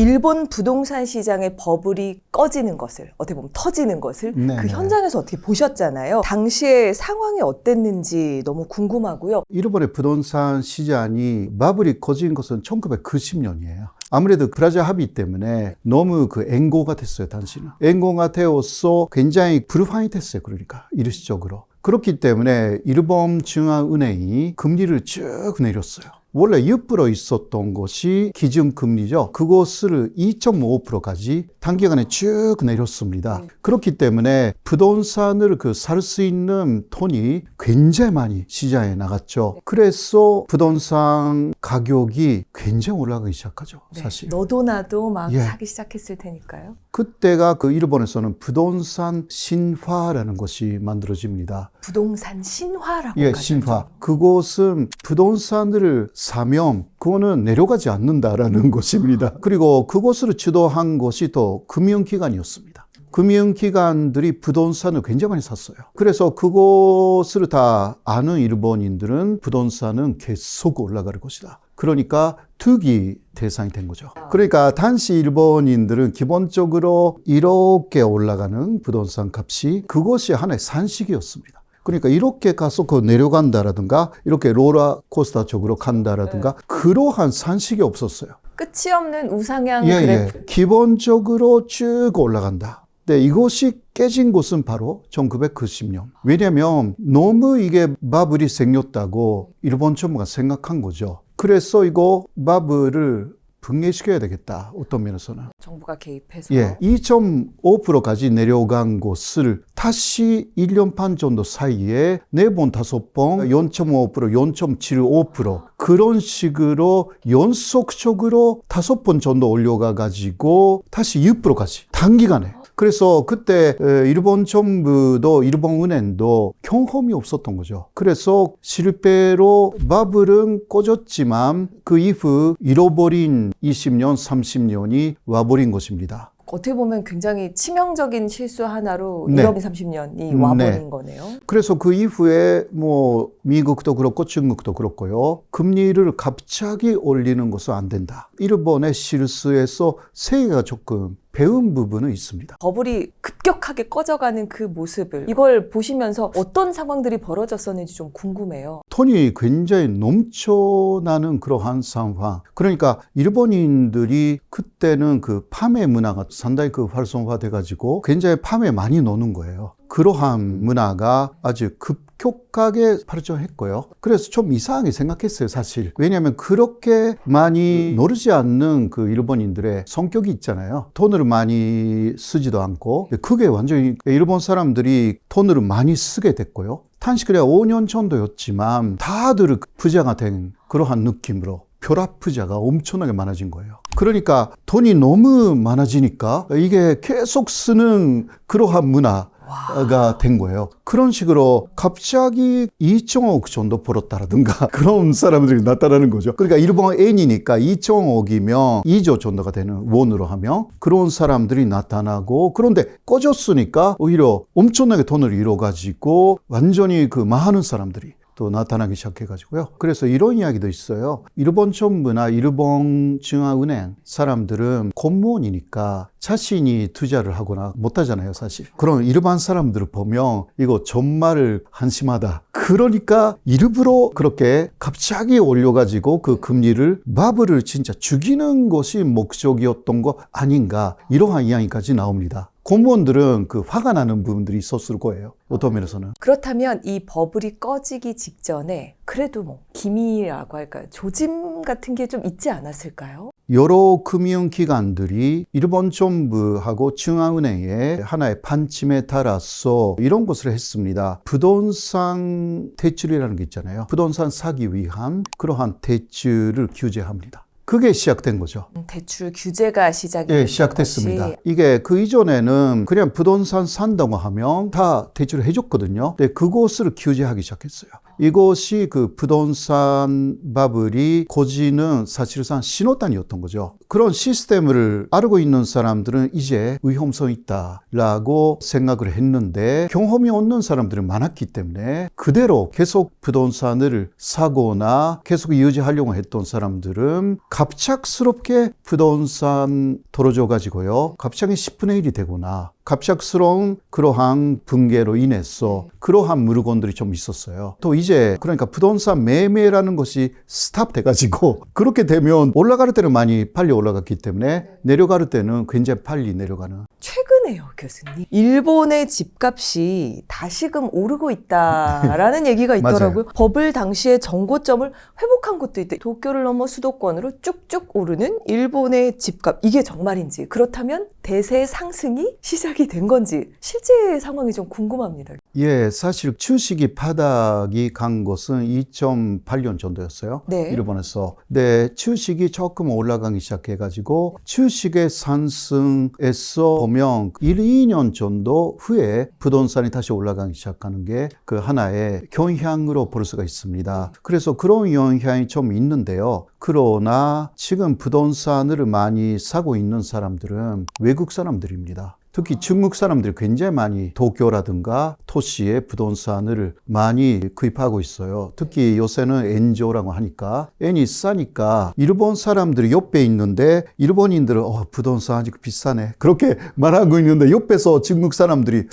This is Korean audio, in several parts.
일본 부동산 시장의 버블이 꺼지는 것을, 어떻게 보면 터지는 것을 그 현장에서 어떻게 보셨잖아요. 당시의 상황이 어땠는지 너무 궁금하고요. 일본의 부동산 시장이 버블이 꺼진 것은 1990년이에요. 아무래도 브라질 합의 때문에 너무 그 앵고가 됐어요, 당시는. 앵고가 되어서 굉장히 불황이 됐어요, 그러니까 일시적으로. 그렇기 때문에 일본 중앙은행이 금리를 쭉 내렸어요. 원래 6% 있었던 것이 기준금리죠. 그것을 2.5%까지 단기간에 쭉 내렸습니다. 그렇기 때문에 부동산을 살 수 있는 돈이 굉장히 많이 시장에 나갔죠. 그래서 부동산 가격이 굉장히 올라가기 시작하죠, 사실. 너도 나도 막 사기 시작했을 테니까요. 그때가 일본에서는 부동산 신화라는 것이 만들어집니다. 부동산 신화라고 하죠. 신화. 그것은 부동산을 사면 그거는 내려가지 않는다라는 것입니다. 그리고 그것을 주도한 것이 또 금융기관이었습니다. 금융기관들이 부동산을 굉장히 많이 샀어요. 그래서 그것을 다 아는 일본인들은 부동산은 계속 올라갈 것이다. 그러니까 투기 대상이 된 거죠. 그러니까 당시 일본인들은 기본적으로 이렇게 올라가는 부동산 값이 그것이 하나의 산식이었습니다. 그러니까 이렇게 가서 내려간다라든가 이렇게 롤러코스터 쪽으로 간다라든가 그러한 산식이 없었어요. 끝이 없는 우상향 그래프. 기본적으로 쭉 올라간다. 근데 이것이 깨진 곳은 바로 1990년. 왜냐하면 너무 이게 버블이 생겼다고 일본 정부가 생각한 거죠. 그래서 이거 버블을 붕괴시켜야 되겠다, 어떤 면에서는. 정부가 개입해서. 2.5%까지 내려간 곳을 다시 1년 반 정도 사이에 4번, 5번, 0.5%, 0.75% 그런 식으로 연속적으로 5번 정도 올려가가지고 다시 6%까지 단기간에. 그래서 그때 일본 정부도 일본 은행도 경험이 없었던 거죠. 그래서 실패로 버블은 꺼졌지만 그 이후 잃어버린 20년, 30년이 와버린 것입니다. 어떻게 보면 굉장히 치명적인 실수 하나로 잃어버린 30년이 와버린 거네요. 그래서 그 이후에 미국도 그렇고 중국도 그렇고요. 금리를 갑자기 올리는 것은 안 된다. 일본의 실수에서 세계가 조금 배운 부분은 있습니다. 버블이 급격하게 꺼져가는 그 모습을 이걸 보시면서 어떤 상황들이 벌어졌었는지 좀 궁금해요. 돈이 굉장히 넘쳐나는 그러한 상황. 그러니까 일본인들이 그때는 그 파매 문화가 상당히 활성화돼가지고 굉장히 파매 많이 노는 거예요. 그러한 문화가 아주 급격하게 발전했고요. 그래서 좀 이상하게 생각했어요, 사실. 왜냐하면 그렇게 많이 노르지 않는 그 일본인들의 성격이 있잖아요. 돈을 많이 쓰지도 않고. 그게 완전히 일본 사람들이 돈을 많이 쓰게 됐고요. 단시 그래 5년 정도였지만 다들 부자가 된 그러한 느낌으로 벼락부자가 엄청나게 많아진 거예요. 그러니까 돈이 너무 많아지니까 이게 계속 쓰는 그러한 문화가 된 거예요. 그런 식으로 갑자기 2.5억 정도 벌었다라든가 그런 사람들이 나타나는 거죠. 그러니까 일본 엔이니까 2.5억이면 2조 정도가 되는 원으로 하면 그런 사람들이 나타나고, 그런데 꺼졌으니까 오히려 엄청나게 돈을 잃어가지고 완전히 많은 사람들이 또 나타나기 시작해가지고요. 그래서 이런 이야기도 있어요. 일본 정부나 일본 중앙은행 사람들은 공무원이니까 자신이 투자를 하거나 못하잖아요, 사실. 그런 일반 사람들을 보면 이거 정말 한심하다. 그러니까 일부러 그렇게 갑자기 올려가지고 그 금리를 버블을 진짜 죽이는 것이 목적이었던 거 아닌가, 이러한 이야기까지 나옵니다. 공무원들은 화가 나는 부분들이 있었을 거예요, 어떤 면에서는. 그렇다면 이 버블이 꺼지기 직전에 그래도 기밀이라고 할까요? 조짐 같은 게 좀 있지 않았을까요? 여러 금융기관들이 일본 정부하고 중앙은행의 하나의 판침에 따라서 이런 것을 했습니다. 부동산 대출이라는 게 있잖아요. 부동산 사기 위한 그러한 대출을 규제합니다. 그게 시작된 거죠. 대출 규제가 시작됐습니다. 이게 그 이전에는 그냥 부동산 산다고 하면 다 대출을 해줬거든요. 근데 그것을 규제하기 시작했어요. 이것이 그 부동산 바블이 고지는 사실상 신호탄이었던 거죠. 그런 시스템을 알고 있는 사람들은 이제 위험성이 있다라고 생각을 했는데 경험이 없는 사람들은 많았기 때문에 그대로 계속 부동산을 사거나 계속 유지하려고 했던 사람들은 갑작스럽게 부동산 떨어져 가지고요. 갑자기 10분의 1이 되거나 갑작스러운 그러한 붕괴로 인해서 그러한 물건들이 좀 있었어요. 또 이제 그러니까 부동산 매매라는 것이 스탑돼가지고 그렇게 되면 올라갈 때는 많이 빨리 올라갔기 때문에 내려갈 때는 굉장히 빨리 내려가는. 최근에요, 교수님. 일본의 집값이 다시금 오르고 있다라는 얘기가 있더라고요. 버블 당시에 정고점을 회복한 것도 있대. 도쿄를 넘어 수도권으로 쭉쭉 오르는 일본의 집값. 이게 정말인지, 그렇다면 대세 상승이 시작이 된 건지 실제 상황이 좀 궁금합니다. 예, 사실 주식이 바닥이 간 것은 2008년 정도였어요. 네. 일본에서. 네, 주식이 조금 올라가기 시작해가지고 주식의 상승에서 보면 1, 2년 정도 후에 부동산이 다시 올라가기 시작하는 게 그 하나의 경향으로 볼 수가 있습니다. 그래서 그런 영향이 좀 있는데요. 그러나 지금 부동산을 많이 사고 있는 사람들은 외국 사람들입니다. 특히 중국 사람들이 굉장히 많이 도쿄라든가 도시에 부동산을 많이 구입하고 있어요. 특히 요새는 엔조라고 하니까 엔이 싸니까 일본 사람들이 옆에 있는데 일본인들은 부동산 아직 비싸네 그렇게 말하고 있는데 옆에서 중국 사람들이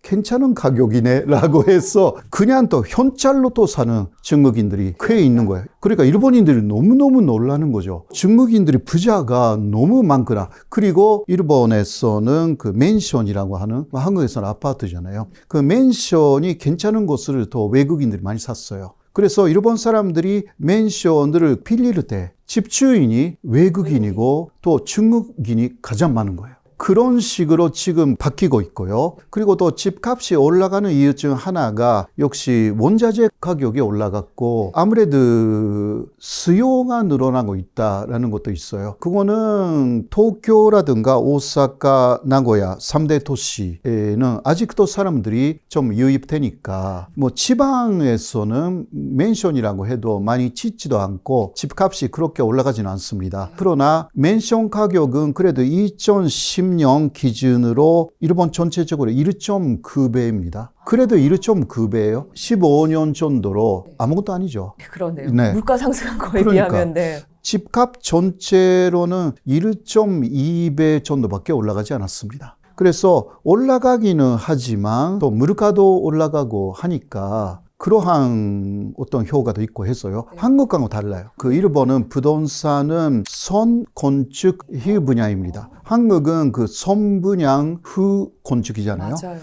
괜찮은 가격이네 라고 해서 그냥 또 현찰로 또 사는 중국인들이 꽤 있는 거예요. 그러니까 일본인들이 너무너무 놀라는 거죠. 중국인들이 부자가 너무 많구나. 그리고 일본에서는 그 맨션이라고 하는, 한국에서는 아파트잖아요. 그 맨션이 괜찮은 곳을 또 외국인들이 많이 샀어요. 그래서 일본 사람들이 맨션을 빌릴 때 집주인이 외국인이고 또 중국인이 가장 많은 거예요. 그런 식으로 지금 바뀌고 있고요. 그리고 또 집값이 올라가는 이유 중 하나가 역시 원자재 가격이 올라갔고 아무래도 수요가 늘어나고 있다라는 것도 있어요. 그거는 도쿄라든가 오사카, 나고야 3대 도시에는 아직도 사람들이 좀 유입되니까 뭐 지방에서는 맨션이라고 해도 많이 짓지도 않고 집값이 그렇게 올라가지는 않습니다. 그러나 맨션 가격은 그래도 2010년 기준으로 일본 전체적으로 1.9배입니다. 그래도 1.9배예요. 15년 정도로 아무것도 아니죠. 그러네요. 네. 물가 상승한 거에 비하면. 네. 집값 전체로는 1.2배 정도밖에 올라가지 않았습니다. 그래서 올라가기는 하지만 또 물가도 올라가고 하니까 그러한 어떤 효과도 있고 해서요. 네. 한국과는 달라요. 그 일본은 부동산은 선, 건축, 후 분야입니다. 한국은 그 선 분양, 후 건축이잖아요. 맞아요.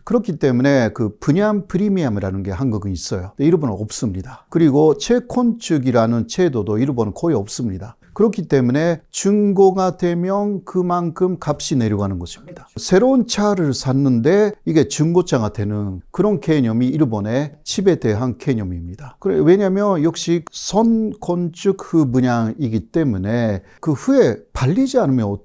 그렇기 때문에 그 분양 프리미엄이라는 게 한국은 있어요. 일본은 없습니다. 그리고 재건축이라는 제도도 일본은 거의 없습니다. 그렇기 때문에 중고가 되면 그만큼 값이 내려가는 것입니다. 새로운 차를 샀는데 이게 중고차가 되는 그런 개념이 일본의 집에 대한 개념입니다. 왜냐하면 역시 선건축 후 분양이기 때문에 그 후에 팔리지 않으면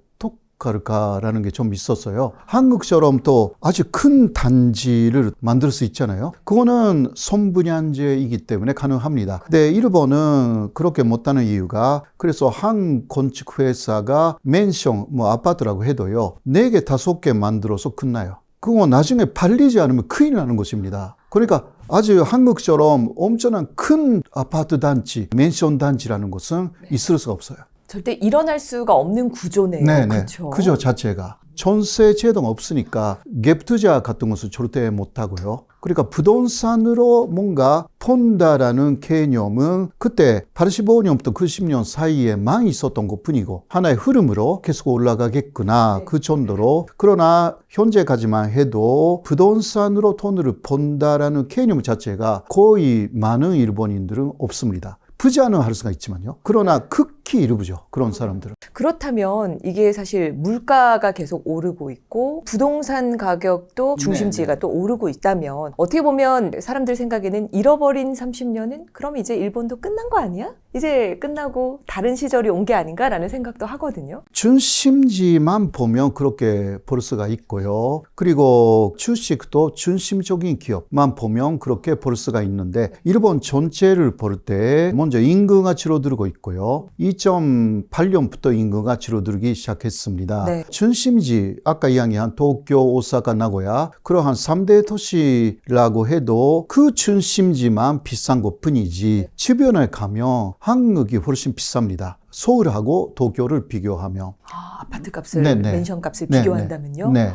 어떡할까라는 게 좀 있었어요. 한국처럼 또 아주 큰 단지를 만들 수 있잖아요. 그거는 선분양제이기 때문에 가능합니다. 근데 일본은 그렇게 못하는 이유가 그래서 한 건축회사가 맨션, 아파트라고 해도요. 4개, 5개 만들어서 끝나요. 그거 나중에 팔리지 않으면 큰일 나는 것입니다. 그러니까 아주 한국처럼 엄청난 큰 아파트 단지, 맨션 단지라는 것은 있을 수가 없어요. 절대 일어날 수가 없는 구조네요. 그렇죠. 구조 자체가. 전세 제도가 없으니까 갭 투자 같은 것을 절대 못하고요. 그러니까 부동산으로 뭔가 폰다라는 개념은 그때 85년부터 90년 사이에만 있었던 것뿐이고 하나의 흐름으로 계속 올라가겠구나 그 정도로. 그러나 현재까지만 해도 부동산으로 돈을 번다라는 개념 자체가 거의 많은 일본인들은 없습니다. 부자는 할 수가 있지만요. 그러나 극히 특히 일부죠. 그런 사람들은. 그렇다면 이게 사실 물가가 계속 오르고 있고 부동산 가격도 중심지가 또 오르고 있다면 어떻게 보면 사람들 생각에는 잃어버린 30년은 그럼 이제 일본도 끝난 거 아니야? 이제 끝나고 다른 시절이 온 게 아닌가라는 생각도 하거든요. 중심지만 보면 그렇게 볼 수가 있고요. 그리고 주식도 중심적인 기업만 보면 그렇게 볼 수가 있는데 일본 전체를 볼 때 먼저 인구가 줄어들고 있고요. 2008년부터 인구가 줄어들기 시작했습니다. 네. 중심지 아까 이야기한 도쿄, 오사카, 나고야 그러한 3대 도시라고 해도 그 중심지만 비싼 것뿐이지 주변에 가면 한국이 훨씬 비쌉니다. 서울하고 도쿄를 비교하면. 아파트 값을, 네네. 멘션 값을 네네. 비교한다면요? 네.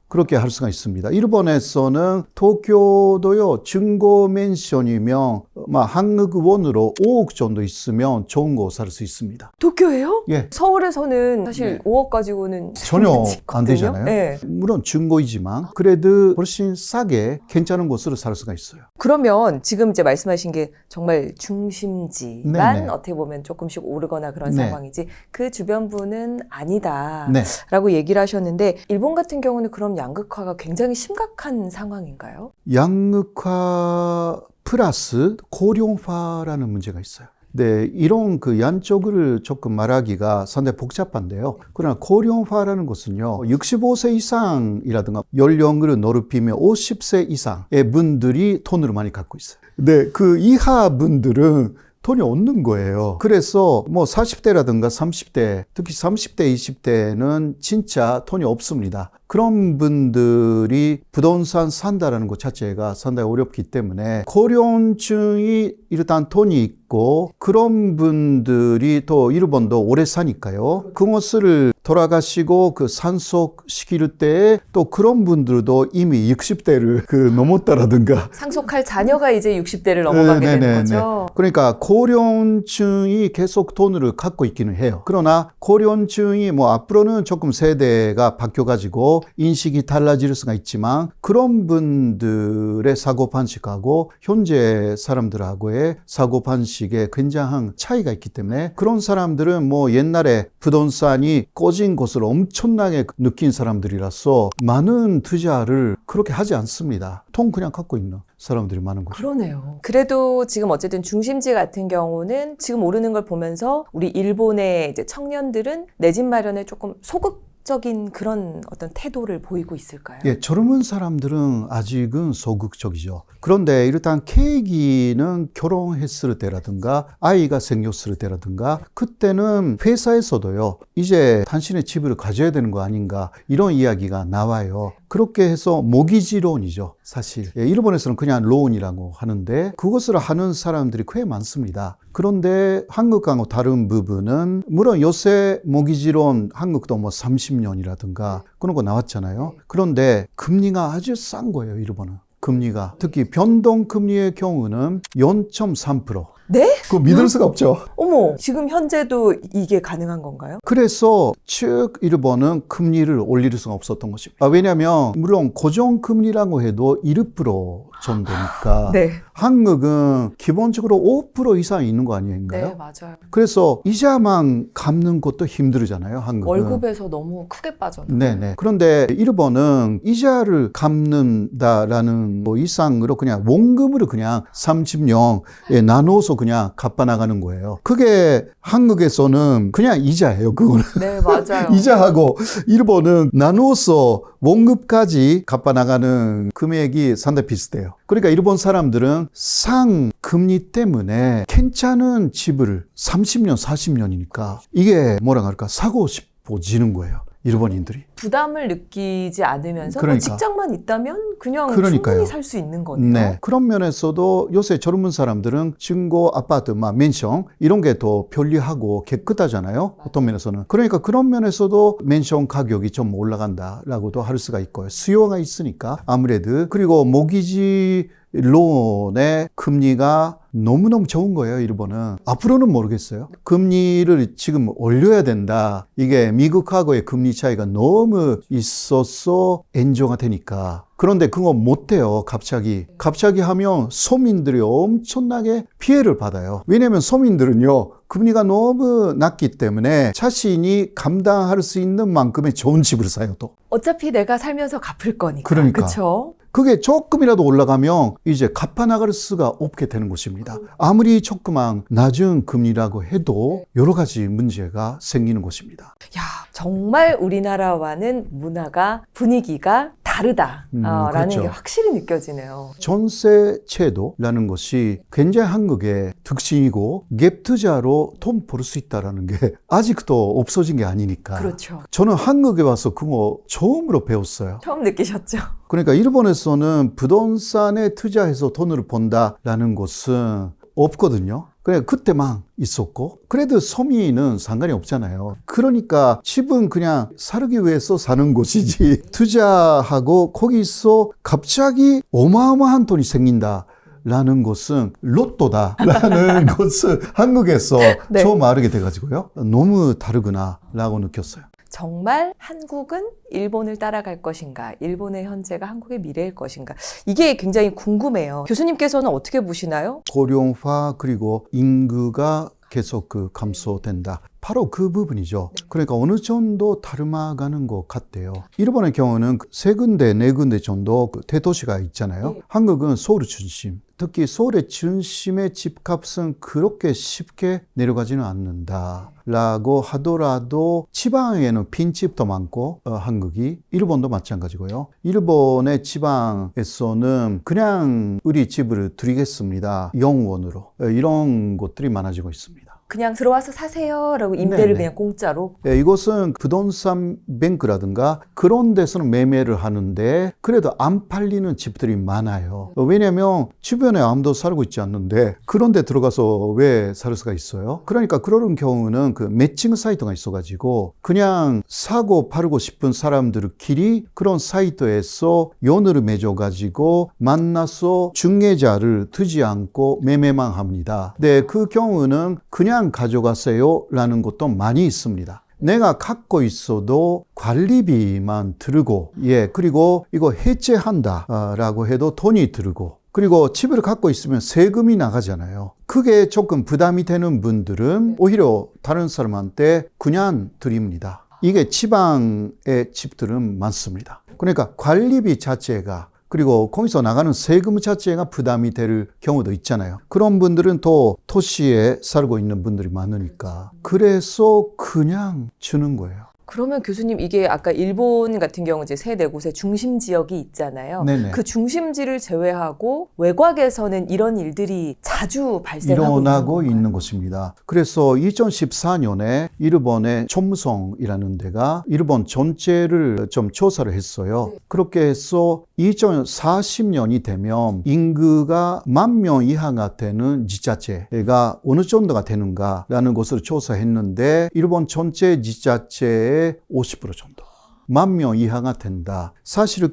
그렇게 할 수가 있습니다. 일본에서는 도쿄도요, 중고 맨션이면 한국 원으로 5억 정도 있으면 좋은 거 살 수 있습니다. 도쿄예요? 예. 서울에서는 사실 네. 5억 가지고는 전혀 안 되잖아요. 네. 물론 중고이지만 그래도 훨씬 싸게 괜찮은 곳으로 살 수가 있어요. 그러면 지금 이제 말씀하신 게 정말 중심지만 네네. 어떻게 보면 조금씩 오르거나 그런 네. 상황이지 그 주변부는 아니다 네. 라고 얘기를 하셨는데 일본 같은 경우는 그럼 양극화가 굉장히 심각한 상황인가요? 양극화 플러스 고령화라는 문제가 있어요. 네, 이런 그 양쪽을 조금 말하기가 상당히 복잡한데요. 그러나 고령화라는 것은요, 65세 이상이라든가 연령을 높이면 50세 이상의 분들이 돈을 많이 갖고 있어요. 네, 그 이하 분들은 돈이 없는 거예요. 그래서 뭐 40대라든가 30대, 특히 30대, 20대는 진짜 돈이 없습니다. 그런 분들이 부동산 산다라는 것 자체가 상당히 어렵기 때문에 고령층이 일단 돈이 있고 그런 분들이 또 일본도 오래 사니까요. 그것을 돌아가시고 그 산속시킬 때 또 그런 분들도 이미 60대를 넘었다라든가 상속할 자녀가 이제 60대를 넘어가게 되는 거죠. 그러니까 고령층이 계속 돈을 갖고 있기는 해요. 그러나 고령층이 뭐 앞으로는 조금 세대가 바뀌어가지고 인식이 달라질 수가 있지만 그런 분들의 사고방식하고 현재 사람들하고의 사고방식에 굉장한 차이가 있기 때문에 그런 사람들은 뭐 옛날에 부동산이 꺼진 것을 엄청나게 느낀 사람들이라서 많은 투자를 그렇게 하지 않습니다. 돈 그냥 갖고 있는 사람들이 많은 거죠. 그러네요. 그래도 지금 어쨌든 중심지 같은 경우는 지금 오르는 걸 보면서 우리 일본의 이제 청년들은 내 집 마련에 조금 소극적인 그런 어떤 태도를 보이고 있을까요? 예, 젊은 사람들은 아직은 소극적이죠. 그런데 일단 계기는 결혼했을 때라든가 아이가 생겼을 때라든가 그때는 회사에서도요, 이제 당신의 집을 가져야 되는 거 아닌가 이런 이야기가 나와요. 그렇게 해서 모기지론이죠, 사실. 예, 일본에서는 그냥 론이라고 하는데 그것을 하는 사람들이 꽤 많습니다. 그런데 한국하고 다른 부분은 물론 요새 모기지론 한국도 뭐 30년이라든가 그런 거 나왔잖아요. 그런데 금리가 아주 싼 거예요, 일본은. 금리가. 특히 변동금리의 경우는 0.3%. 네? 그거 믿을 수가 없죠. 어머, 지금 현재도 이게 가능한 건가요? 그래서 즉 일본은 금리를 올릴 수가 없었던 것입니다. 왜냐하면 물론 고정금리라고 해도 1% 정도니까 네. 한국은 기본적으로 5% 이상 있는 거 아닌가요? 네, 맞아요. 그래서 이자만 갚는 것도 힘들잖아요, 한국은. 월급에서 너무 크게 빠졌는데. 네네. 그런데 일본은 이자를 갚는다라는 뭐 이상으로 그냥 원금으로 그냥 30년에 나눠서 그냥 갚아 나가는 거예요. 그게 한국에서는 그냥 이자예요, 그거는. 네, 맞아요. 이자하고 일본은 나눠서 원금까지 갚아 나가는 금액이 상당히 비슷해요. 그러니까 일본 사람들은 상금리 때문에 괜찮은 집을 30년, 40년이니까 이게 뭐라 할까 사고 싶어지는 거예요. 일본인들이. 부담을 느끼지 않으면서 그러니까. 뭐 직장만 있다면 그냥 그러니까요. 충분히 살 수 있는 거네요. 네. 그런 면에서도 요새 젊은 사람들은 중고 아파트, 맨션 이런 게 더 편리하고 깨끗하잖아요. 어떤 면에서는. 그러니까 그런 면에서도 맨션 가격이 좀 올라간다라고도 할 수가 있고요. 수요가 있으니까 아무래도. 그리고 모기지 론의 금리가 너무너무 좋은 거예요, 일본은. 앞으로는 모르겠어요. 금리를 지금 올려야 된다. 이게 미국하고의 금리 차이가 너무 너무 있어서 엔조가 되니까. 그런데 그거 못해요, 갑자기. 갑자기 하면 서민들이 엄청나게 피해를 받아요. 왜냐면 서민들은요, 금리가 너무 낮기 때문에 자신이 감당할 수 있는 만큼의 좋은 집을 사요, 또. 어차피 내가 살면서 갚을 거니까. 그러니까. 그쵸? 그게 조금이라도 올라가면 이제 갚아나갈 수가 없게 되는 것입니다. 아무리 조그만 낮은 금리라고 해도 여러 가지 문제가 생기는 것입니다. 야, 정말 우리나라와는 문화가, 분위기가 다르다라는 그렇죠. 게 확실히 느껴지네요. 전세채도라는 것이 굉장히 한국의 특징이고 갭 투자로 돈 벌 수 있다는 게 아직도 없어진 게 아니니까. 그렇죠. 저는 한국에 와서 그거 처음으로 배웠어요. 처음 느끼셨죠? 그러니까 일본에서는 부동산에 투자해서 돈을 번다라는 것은 없거든요. 그래 그때만 있었고 그래도 서민은 상관이 없잖아요. 그러니까 집은 그냥 살기 위해서 사는 곳이지 투자하고 거기서 갑자기 어마어마한 돈이 생긴다 라는 것은 로또다라는 것을 한국에서 네. 처음 알게 돼가지고요. 너무 다르구나 라고 느꼈어요. 정말 한국은 일본을 따라갈 것인가, 일본의 현재가 한국의 미래일 것인가, 이게 굉장히 궁금해요. 교수님께서는 어떻게 보시나요? 고령화 그리고 인구가 계속 감소된다. 바로 그 부분이죠. 그러니까 어느 정도 닮아가는 것 같대요. 일본의 경우는 세 군데, 네 군데 정도 대도시가 있잖아요. 한국은 서울 중심. 특히 서울의 중심의 집값은 그렇게 쉽게 내려가지는 않는다. 라고 하더라도 지방에는 빈집도 많고 한국이 일본도 마찬가지고요. 일본의 지방에서는 그냥 우리 집을 드리겠습니다. 영원으로 이런 곳들이 많아지고 있습니다. 그냥 들어와서 사세요 라고 임대를 네네. 그냥 공짜로. 네, 이것은 부동산 뱅크라든가 그런 데서는 매매를 하는데 그래도 안 팔리는 집들이 많아요. 왜냐하면 주변에 아무도 살고 있지 않는데 그런 데 들어가서 왜 살 수가 있어요? 그러니까 그런 경우는 그 매칭 사이트가 있어가지고 그냥 사고 팔고 싶은 사람들끼리 그런 사이트에서 연을 맺어가지고 만나서 중개자를 두지 않고 매매만 합니다. 근데 그 경우는 그냥 가져가세요 라는 것도 많이 있습니다. 내가 갖고 있어도 관리비만 들고, 그리고 이거 해체한다 라고 해도 돈이 들고, 그리고 집을 갖고 있으면 세금이 나가잖아요. 그게 조금 부담이 되는 분들은 오히려 다른 사람한테 그냥 드립니다. 이게 지방의 집들은 많습니다. 그러니까 관리비 자체가 그리고 거기서 나가는 세금 자체가 부담이 될 경우도 있잖아요. 그런 분들은 또 도시에 살고 있는 분들이 많으니까 그래서 그냥 주는 거예요. 그러면 교수님 이게 아까 일본 같은 경우 이제 세 네 곳의 중심 지역이 있잖아요. 네네. 그 중심지를 제외하고 외곽에서는 이런 일들이 자주 발생하고 일어나고 있는 있는 것입니다. 그래서 2014년에 일본의 촌무성이라는 데가 일본 전체를 좀 조사를 했어요. 그렇게 해서 2040년이 되면 인구가 10,000명 이하가 되는 지자체가 어느 정도가 되는가라는 것을 조사했는데 일본 전체 지자체의 50% 정도. 10,000명 이하가 된다. 사실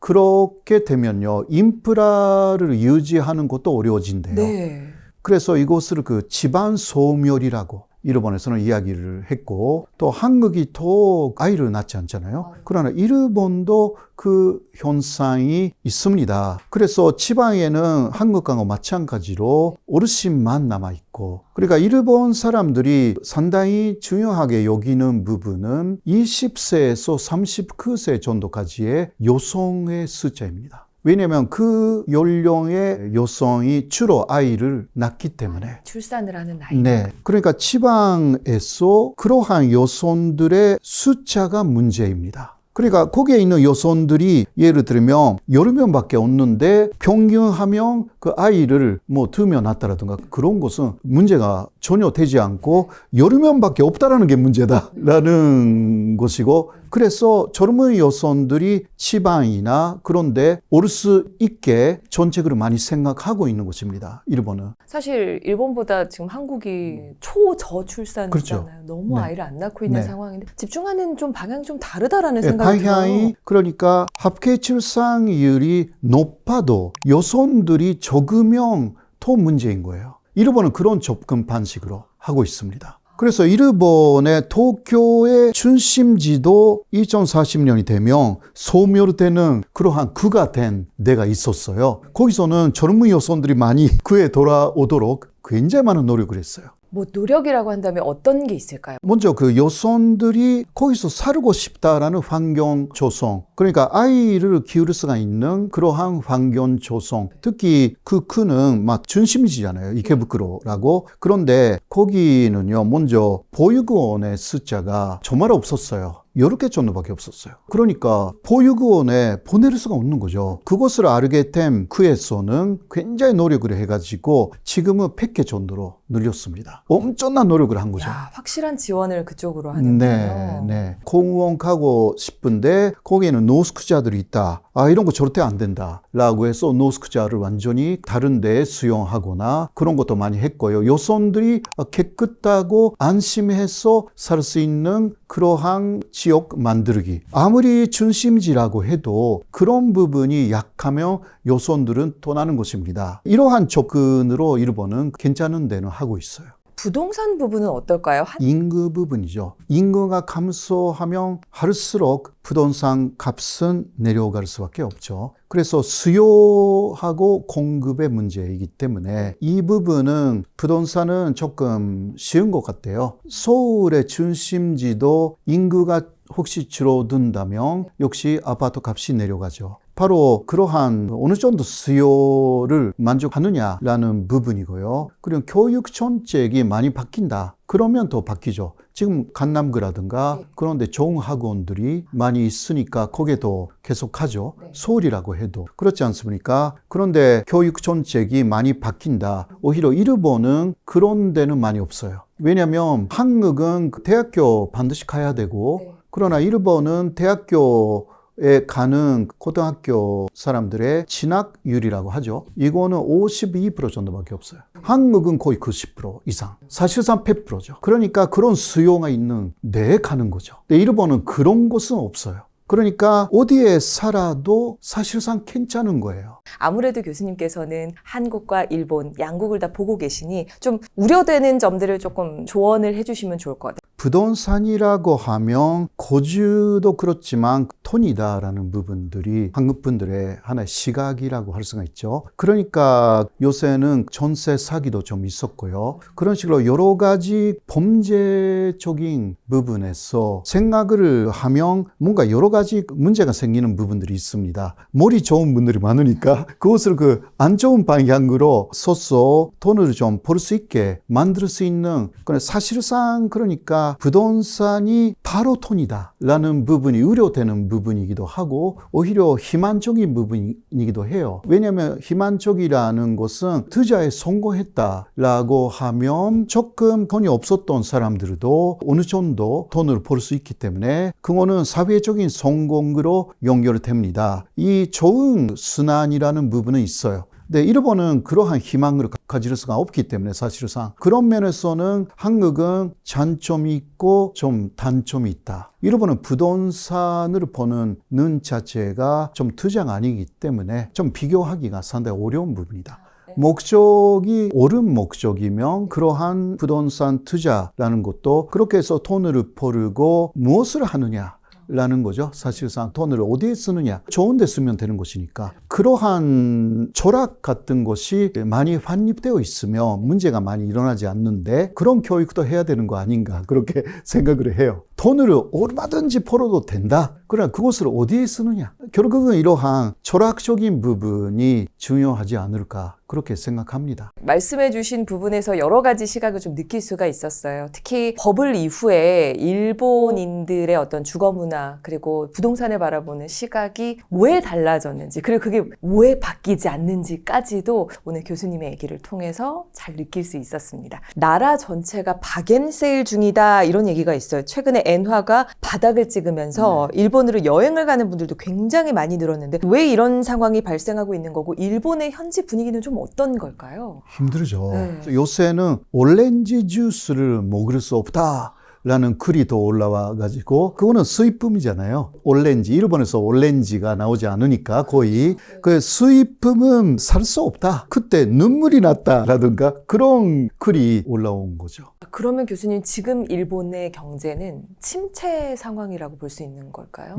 그렇게 되면요. 인프라를 유지하는 것도 어려워진대요. 네. 그래서 이것을 집안 소멸이라고 일본에서는 이야기를 했고 또 한국이 더 아이를 낳지 않잖아요. 그러나 일본도 그 현상이 있습니다. 그래서 지방에는 한국과 마찬가지로 어르신만 남아있고 그러니까 일본 사람들이 상당히 중요하게 여기는 부분은 20세에서 39세 정도까지의 여성의 숫자입니다. 왜냐하면 그 연령의 여성이 주로 아이를 낳기 때문에. 출산을 하는 나이. 네. 그러니까 지방에서 그러한 여성들의 숫자가 문제입니다. 그러니까 거기에 있는 여성들이 예를 들면 여러 명밖에 없는데 평균하면 그 아이를 2명 낳았다라든가 그런 것은 문제가 전혀 되지 않고 여러 명밖에 없다라는 게 문제다라는 것이고 그래서 젊은 여성들이 지방이나 그런데 올 수 있게 정책을 많이 생각하고 있는 것입니다. 일본은. 사실 일본보다 지금 한국이 초저출산이잖아요. 그렇죠. 너무 네. 아이를 안 낳고 있는 네. 상황인데 집중하는 좀 방향이 좀 다르다라는 생각이 방향이 들어요. 그러니까 합계 출산율이 높아도 여성들이 적으면 더 문제인 거예요. 일본은 그런 접근 방식으로 하고 있습니다. 그래서 일본의 도쿄의 중심지도 2040년이 되면 소멸되는 그러한 구가 된 데가 있었어요. 거기서는 젊은 여성들이 많이 구에 돌아오도록 굉장히 많은 노력을 했어요. 뭐 노력이라고 한다면 어떤 게 있을까요? 먼저 그 여성들이 거기서 살고 싶다라는 환경 조성, 그러니까 아이를 키울 수가 있는 그러한 환경 조성, 특히 그 구는 막 중심지잖아요. 이케부쿠로라고. 그런데 거기는요, 먼저 보육원의 숫자가 정말 없었어요. 10개 정도밖에 없었어요. 그러니까 보육원에 보낼 수가 없는 거죠. 그것을 알게 된 구에서는 굉장히 노력을 해가지고 지금은 100개 정도로 늘렸습니다. 엄청난 노력을 한 거죠. 야, 확실한 지원을 그쪽으로 하는군요. 네. 공무원 가고 싶은데 거기에는 노스크자들이 있다. 이런 거 절대 안 된다. 라고 해서 노스크자를 완전히 다른 데에 수용하거나 그런 것도 많이 했고요. 여성들이 깨끗하고 안심해서 살 수 있는 그러한 지역 만들기. 아무리 중심지라고 해도 그런 부분이 약하면 여성들은 떠나는 것입니다. 이러한 접근으로 일본은 괜찮은 데는 하고 있어요. 부동산 부분은 어떨까요? 인구 부분이죠. 인구가 감소하면 할수록 부동산 값은 내려갈 수밖에 없죠. 그래서 수요하고 공급의 문제이기 때문에 이 부분은 부동산은 조금 쉬운 것 같아요. 서울의 중심지도 인구가 혹시 줄어든다면 역시 아파트 값이 내려가죠. 바로 그러한 어느 정도 수요를 만족하느냐라는 부분이고요. 그리고 교육 정책이 많이 바뀐다. 그러면 더 바뀌죠. 지금 강남구라든가 그런데 좋은 학원들이 많이 있으니까 거기에도 계속하죠. 서울이라고 해도. 그렇지 않습니까? 그런데 교육 정책이 많이 바뀐다. 오히려 일본은 그런 데는 많이 없어요. 왜냐하면 한국은 대학교 반드시 가야 되고 그러나 일본은 대학교에 가는 고등학교 사람들의 진학률이라고 하죠. 이거는 52% 정도밖에 없어요. 한국은 거의 90% 이상. 사실상 100%죠. 그러니까 그런 수요가 있는 데에 가는 거죠. 근데 일본은 그런 곳은 없어요. 그러니까 어디에 살아도 사실상 괜찮은 거예요. 아무래도 교수님께서는 한국과 일본 양국을 다 보고 계시니 좀 우려되는 점들을 조금 조언을 해주시면 좋을 것 같아요. 부동산이라고 하면 거주도 그렇지만 돈이다라는 부분들이 한국 분들의 하나의 시각이라고 할 수가 있죠. 그러니까 요새는 전세 사기도 좀 있었고요. 그런 식으로 여러 가지 범죄적인 부분에서 생각을 하면 뭔가 여러 가지 문제가 생기는 부분들이 있습니다. 머리 좋은 분들이 많으니까 그것을 그 안 좋은 방향으로 써서 돈을 좀 벌 수 있게 만들 수 있는, 사실상 그러니까 부동산이 바로 돈이다 라는 부분이 우려되는 부분이기도 하고 오히려 희망적인 부분이기도 해요. 왜냐하면 희망적이라는 것은 투자에 성공했다라고 하면 조금 돈이 없었던 사람들도 어느 정도 돈을 벌 수 있기 때문에 그거는 사회적인 성공으로 연결됩니다. 이 좋은 순환이라는 부분은 있어요. 근데 일본은 그러한 희망을 가질 수가 없기 때문에 사실상 그런 면에서는 한국은 장점이 있고 좀 단점이 있다. 일본은 부동산을 버는 눈 자체가 좀 투자가 아니기 때문에 좀 비교하기가 상당히 어려운 부분이다. 목적이 옳은 목적이면 그러한 부동산 투자라는 것도 그렇게 해서 돈을 벌고 무엇을 하느냐 라는 거죠. 사실상 돈을 어디에 쓰느냐, 좋은 데 쓰면 되는 것이니까. 그러한 철학 같은 것이 많이 확립되어 있으면 문제가 많이 일어나지 않는데 그런 교육도 해야 되는 거 아닌가 그렇게 생각을 해요. 돈을 얼마든지 벌어도 된다. 그러나 그것을 어디에 쓰느냐. 결국은 이러한 철학적인 부분이 중요하지 않을까 그렇게 생각합니다. 말씀해 주신 부분에서 여러 가지 시각을 좀 느낄 수가 있었어요. 특히 버블 이후에 일본인들의 어떤 주거 문화 그리고 부동산을 바라보는 시각이 왜 달라졌는지 그리고 그게 왜 바뀌지 않는지까지도 오늘 교수님의 얘기를 통해서 잘 느낄 수 있었습니다. 나라 전체가 바겐세일 중이다 이런 얘기가 있어요. 최근에 엔화가 바닥을 찍으면서 일본으로 여행을 가는 분들도 굉장히 많이 늘었는데 왜 이런 상황이 발생하고 있는 거고 일본의 현지 분위기는 좀 어떤 걸까요? 힘들죠. 요새는 오렌지 주스를 먹을 수 없다 라는 글이 더 올라와 가지고 그거는 수입품이잖아요. 오렌지, 일본에서 오렌지가 나오지 않으니까 거의 그 수입품은 살 수 없다. 그때 눈물이 났다라든가 그런 글이 올라온 거죠. 그러면 교수님 지금 일본의 경제는 침체 상황이라고 볼 수 있는 걸까요?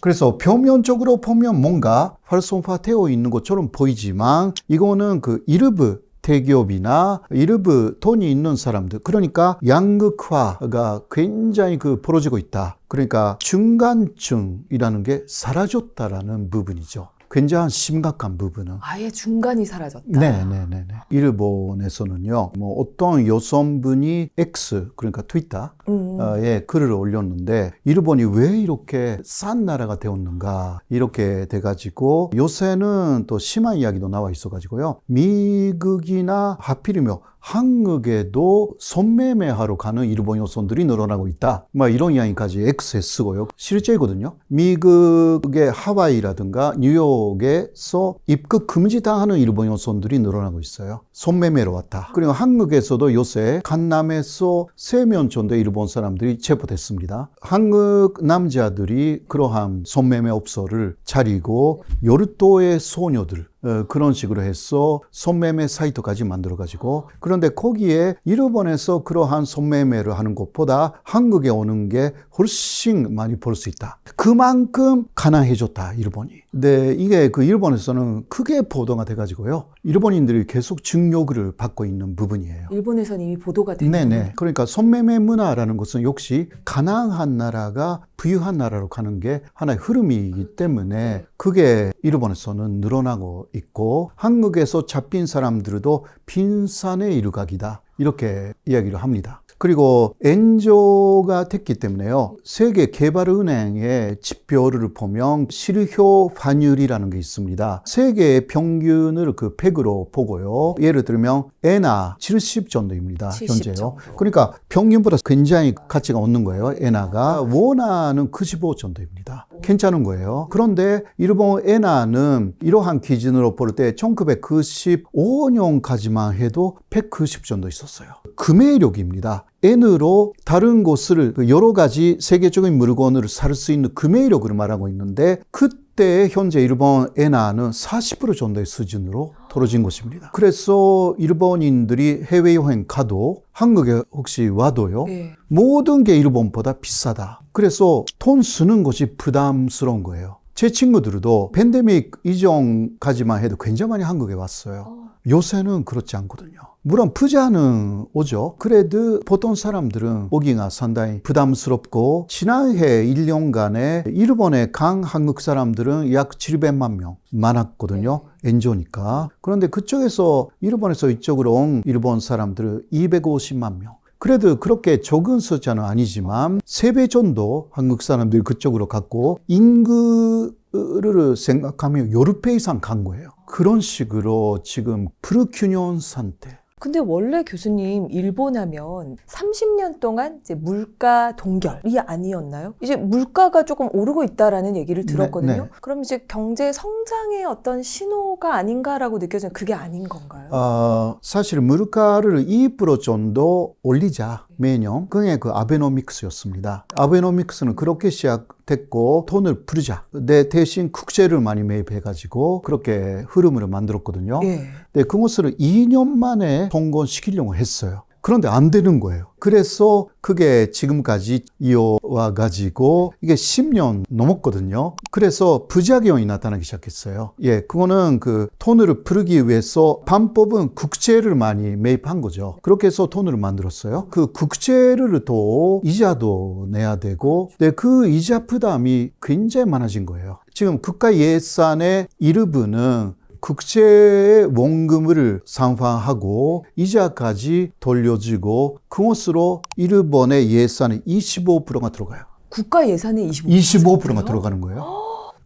그래서 표면적으로 보면 뭔가 활성화되어 있는 것처럼 보이지만 이거는 그 일부 대기업이나 일부 돈이 있는 사람들, 그러니까 양극화가 굉장히 벌어지고 있다. 그러니까 중간층이라는 게 사라졌다라는 부분이죠. 굉장히 심각한 부분은. 아예 중간이 사라졌다. 네네네. 일본에서는요, 뭐 어떤 여성분이 X, 그러니까 트위터에 글을 올렸는데, 일본이 왜 이렇게 싼 나라가 되었는가, 이렇게 돼가지고, 요새는 또 심한 이야기도 나와 있어가지고요, 미국이나 하필이면 한국에도 손매매하러 가는 일본 여성들이 늘어나고 있다. 막 이런 이야기까지 X에 쓰고요. 실제거든요. 미국의 하와이라든가 뉴욕에서 입국 금지당하는 일본 여성들이 늘어나고 있어요. 손매매로 왔다. 그리고 한국에서도 요새 강남에서 3명 정도 일본 사람들이 체포됐습니다. 한국 남자들이 그러한 손매매 업소를 차리고 열도의 소녀들, 그런 식으로 해서 손매매 사이트까지 만들어가지고, 그런데 거기에 일본에서 그러한 손매매를 하는 것보다 한국에 오는 게 훨씬 많이 벌 수 있다. 그만큼 가난해졌다, 일본이. 근데 이게 일본에서는 크게 보도가 돼가지고요, 일본인들이 계속 증욕을 받고 있는 부분이에요. 일본에서는 이미 보도가 되는 네네. 그러니까 손매매 문화라는 것은 역시 가난한 나라가 부유한 나라로 가는 게 하나의 흐름이기 때문에 그게 일본에서는 늘어나고 있고, 한국에서 잡힌 사람들도 빈산의 일각이다, 이렇게 이야기를 합니다. 그리고 엔조가 됐기 때문에요, 세계개발은행의 지표를 보면 실효 환율이라는 게 있습니다. 세계의 평균을 100으로 보고요, 예를 들면 엔화 70 정도입니다. 70 현재요. 정도. 그러니까 평균보다 굉장히 가치가 없는 거예요. 엔화가. 원화는 95 정도입니다. 괜찮은 거예요. 그런데 일본 엔화는 이러한 기준으로 볼 때 1995년까지만 해도 190 정도 있었어요. 구매력입니다. N으로 다른 곳을 여러 가지 세계적인 물건을 살 수 있는 구매력을 말하고 있는데, 그때 현재 일본 엔화는 40% 정도의 수준으로 떨어진 것입니다. 그래서 일본인들이 해외여행 가도, 한국에 혹시 와도요, 네. 모든 게 일본보다 비싸다. 그래서 돈 쓰는 것이 부담스러운 거예요. 제 친구들도 팬데믹 이전까지만 해도 굉장히 많이 한국에 왔어요. 요새는 그렇지 않거든요. 물론 부자는 오죠. 그래도 보통 사람들은 오기가 상당히 부담스럽고, 지난해 1년간에 일본에 간 한국 사람들은 약 700만 명 많았거든요. 엔조니까. 그런데 그쪽에서 일본에서 이쪽으로 온 일본 사람들은 250만 명. 그래도 그렇게 적은 숫자는 아니지만 3배 정도 한국 사람들이 그쪽으로 갔고, 인구를 생각하면 10배 이상 간 거예요. 그런 식으로 지금 불균형 상태. 근데 원래 교수님, 일본 하면 30년 동안 이제 물가 동결이 아니었나요? 이제 물가가 조금 오르고 있다라는 얘기를 들었거든요. 네. 그럼 이제 경제 성장의 어떤 신호가 아닌가라고 느껴져요. 그게 아닌 건가요? 사실 물가를 2% 정도 올리자, 매년. 그게 아베노믹스였습니다. 아베노믹스는 그렇게 시작됐고, 돈을 풀자. 내 대신 국채를 많이 매입해가지고 그렇게 흐름을 만들었거든요. 예. 근데 그것을 2년 만에 성공시키려고 했어요. 그런데 안 되는 거예요. 그래서 그게 지금까지 이어와가지고 이게 10년 넘었거든요. 그래서 부작용이 나타나기 시작했어요. 예, 그거는 돈을 풀기 위해서 방법은 국채를 많이 매입한 거죠. 그렇게 해서 돈을 만들었어요. 그 국채를 또 이자도 내야 되고, 근데 그 이자 부담이 굉장히 많아진 거예요. 지금 국가 예산의 일부는 국채의 원금을 상환하고 이자까지 돌려주고, 그것으로 일본의 예산의 25%가 들어가요. 국가 예산의 25%가 들어가는 거예요.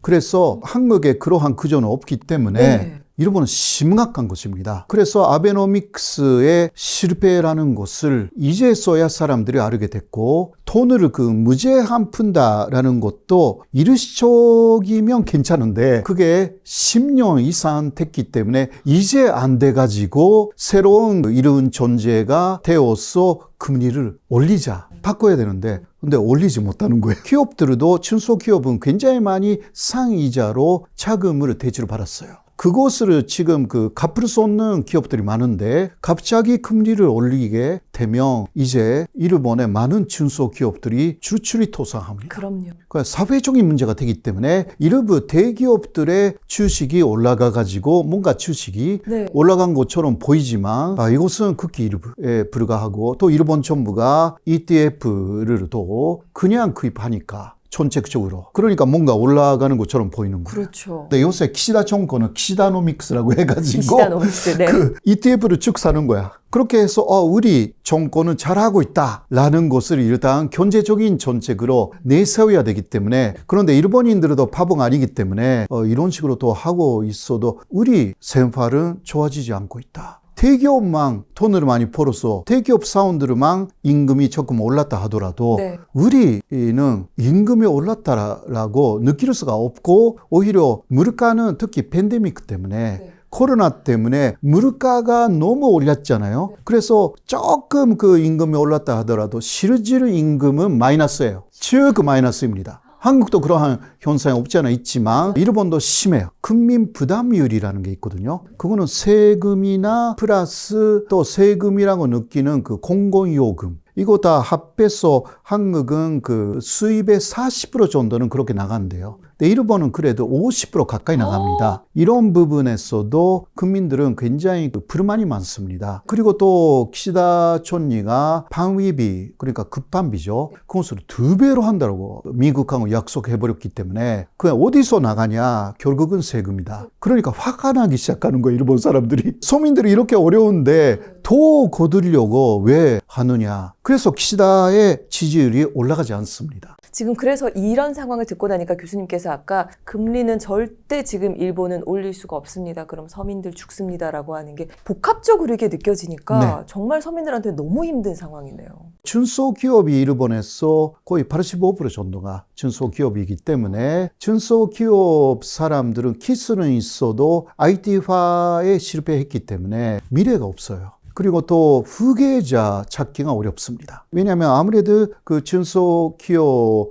그래서 한국에 그러한 구조는 없기 때문에 네. 일본은 심각한 것입니다. 그래서 아베노믹스의 실패라는 것을 이제서야 사람들이 알게 됐고, 돈을 무제한 푼다라는 것도 일시적이면 괜찮은데 그게 10년 이상 됐기 때문에 이제 안 돼가지고 새로운 이런 존재가 되어서 금리를 올리자, 바꿔야 되는데, 근데 올리지 못하는 거예요. 기업들도 중소기업은 굉장히 많이 상이자로 자금을 대출을 받았어요. 그것을 지금 그 갚을 수 없는 기업들이 많은데 갑자기 금리를 올리게 되면 이제 일본의 많은 중소기업들이 줄줄이 토사합니다. 그럼요. 그러니까 사회적인 문제가 되기 때문에 일부 대기업들의 주식이 올라가가지고 뭔가 주식이 네. 올라간 것처럼 보이지만 이것은 극히 일부에 불과하고 또 일본 정부가 ETF를 또 그냥 구입하니까 전체적으로 그러니까 뭔가 올라가는 것처럼 보이는 거예요. 그렇죠. 근데 요새 키시다 정권은 키시다노믹스라고 해가지고 키시다노믹스, 네. 그 ETF를 쭉 사는 거야. 그렇게 해서 우리 정권은 잘하고 있다라는 것을 일단 경제적인 정책으로 내세워야 되기 때문에 그런데 일본인들도 바보가 아니기 때문에 이런 식으로 또 하고 있어도 우리 생활은 좋아지지 않고 있다. 대기업만 돈을 많이 벌어서 대기업 사원들만 임금이 조금 올랐다 하더라도 네. 우리는 임금이 올랐다라고 느낄 수가 없고 오히려 물가는 특히 팬데믹 때문에 네. 코로나 때문에 물가가 너무 올랐잖아요. 그래서 조금 그 임금이 올랐다 하더라도 실질 임금은 마이너스예요. 즉 마이너스입니다. 한국도 그러한 현상이 없지 않아 있지만 일본도 심해요. 국민 부담율이라는 게 있거든요. 그거는 세금이나 플러스 또 세금이라고 느끼는 그 공공요금 이거 다 합해서 한국은 그 수입의 40% 정도는 그렇게 나간대요. 근데 일본은 그래도 50% 가까이 나갑니다. 이런 부분에서도 국민들은 굉장히 불만이 많습니다. 그리고 또 키시다 총리가 방위비, 그러니까 급반비죠. 그것을 2배로 한다고 미국하고 약속해버렸기 때문에 그냥 어디서 나가냐? 결국은 세금이다. 그러니까 화가 나기 시작하는 거예요, 일본 사람들이. 서민들이 이렇게 어려운데 더 거두려고 왜 하느냐? 그래서 키시다의 지지율이 올라가지 않습니다. 지금 그래서 이런 상황을 듣고 나니까 교수님께서 아까 금리는 절대 지금 일본은 올릴 수가 없습니다. 그럼 서민들 죽습니다라고 하는 게 복합적으로 이게 느껴지니까 네. 정말 서민들한테 너무 힘든 상황이네요. 중소기업이 일본에서 거의 85% 정도가 중소기업이기 때문에 중소기업 사람들은 기술은 있어도 IT화에 실패했기 때문에 미래가 없어요. 그리고 또 후계자 찾기가 어렵습니다. 왜냐하면 아무래도 그 중소기업은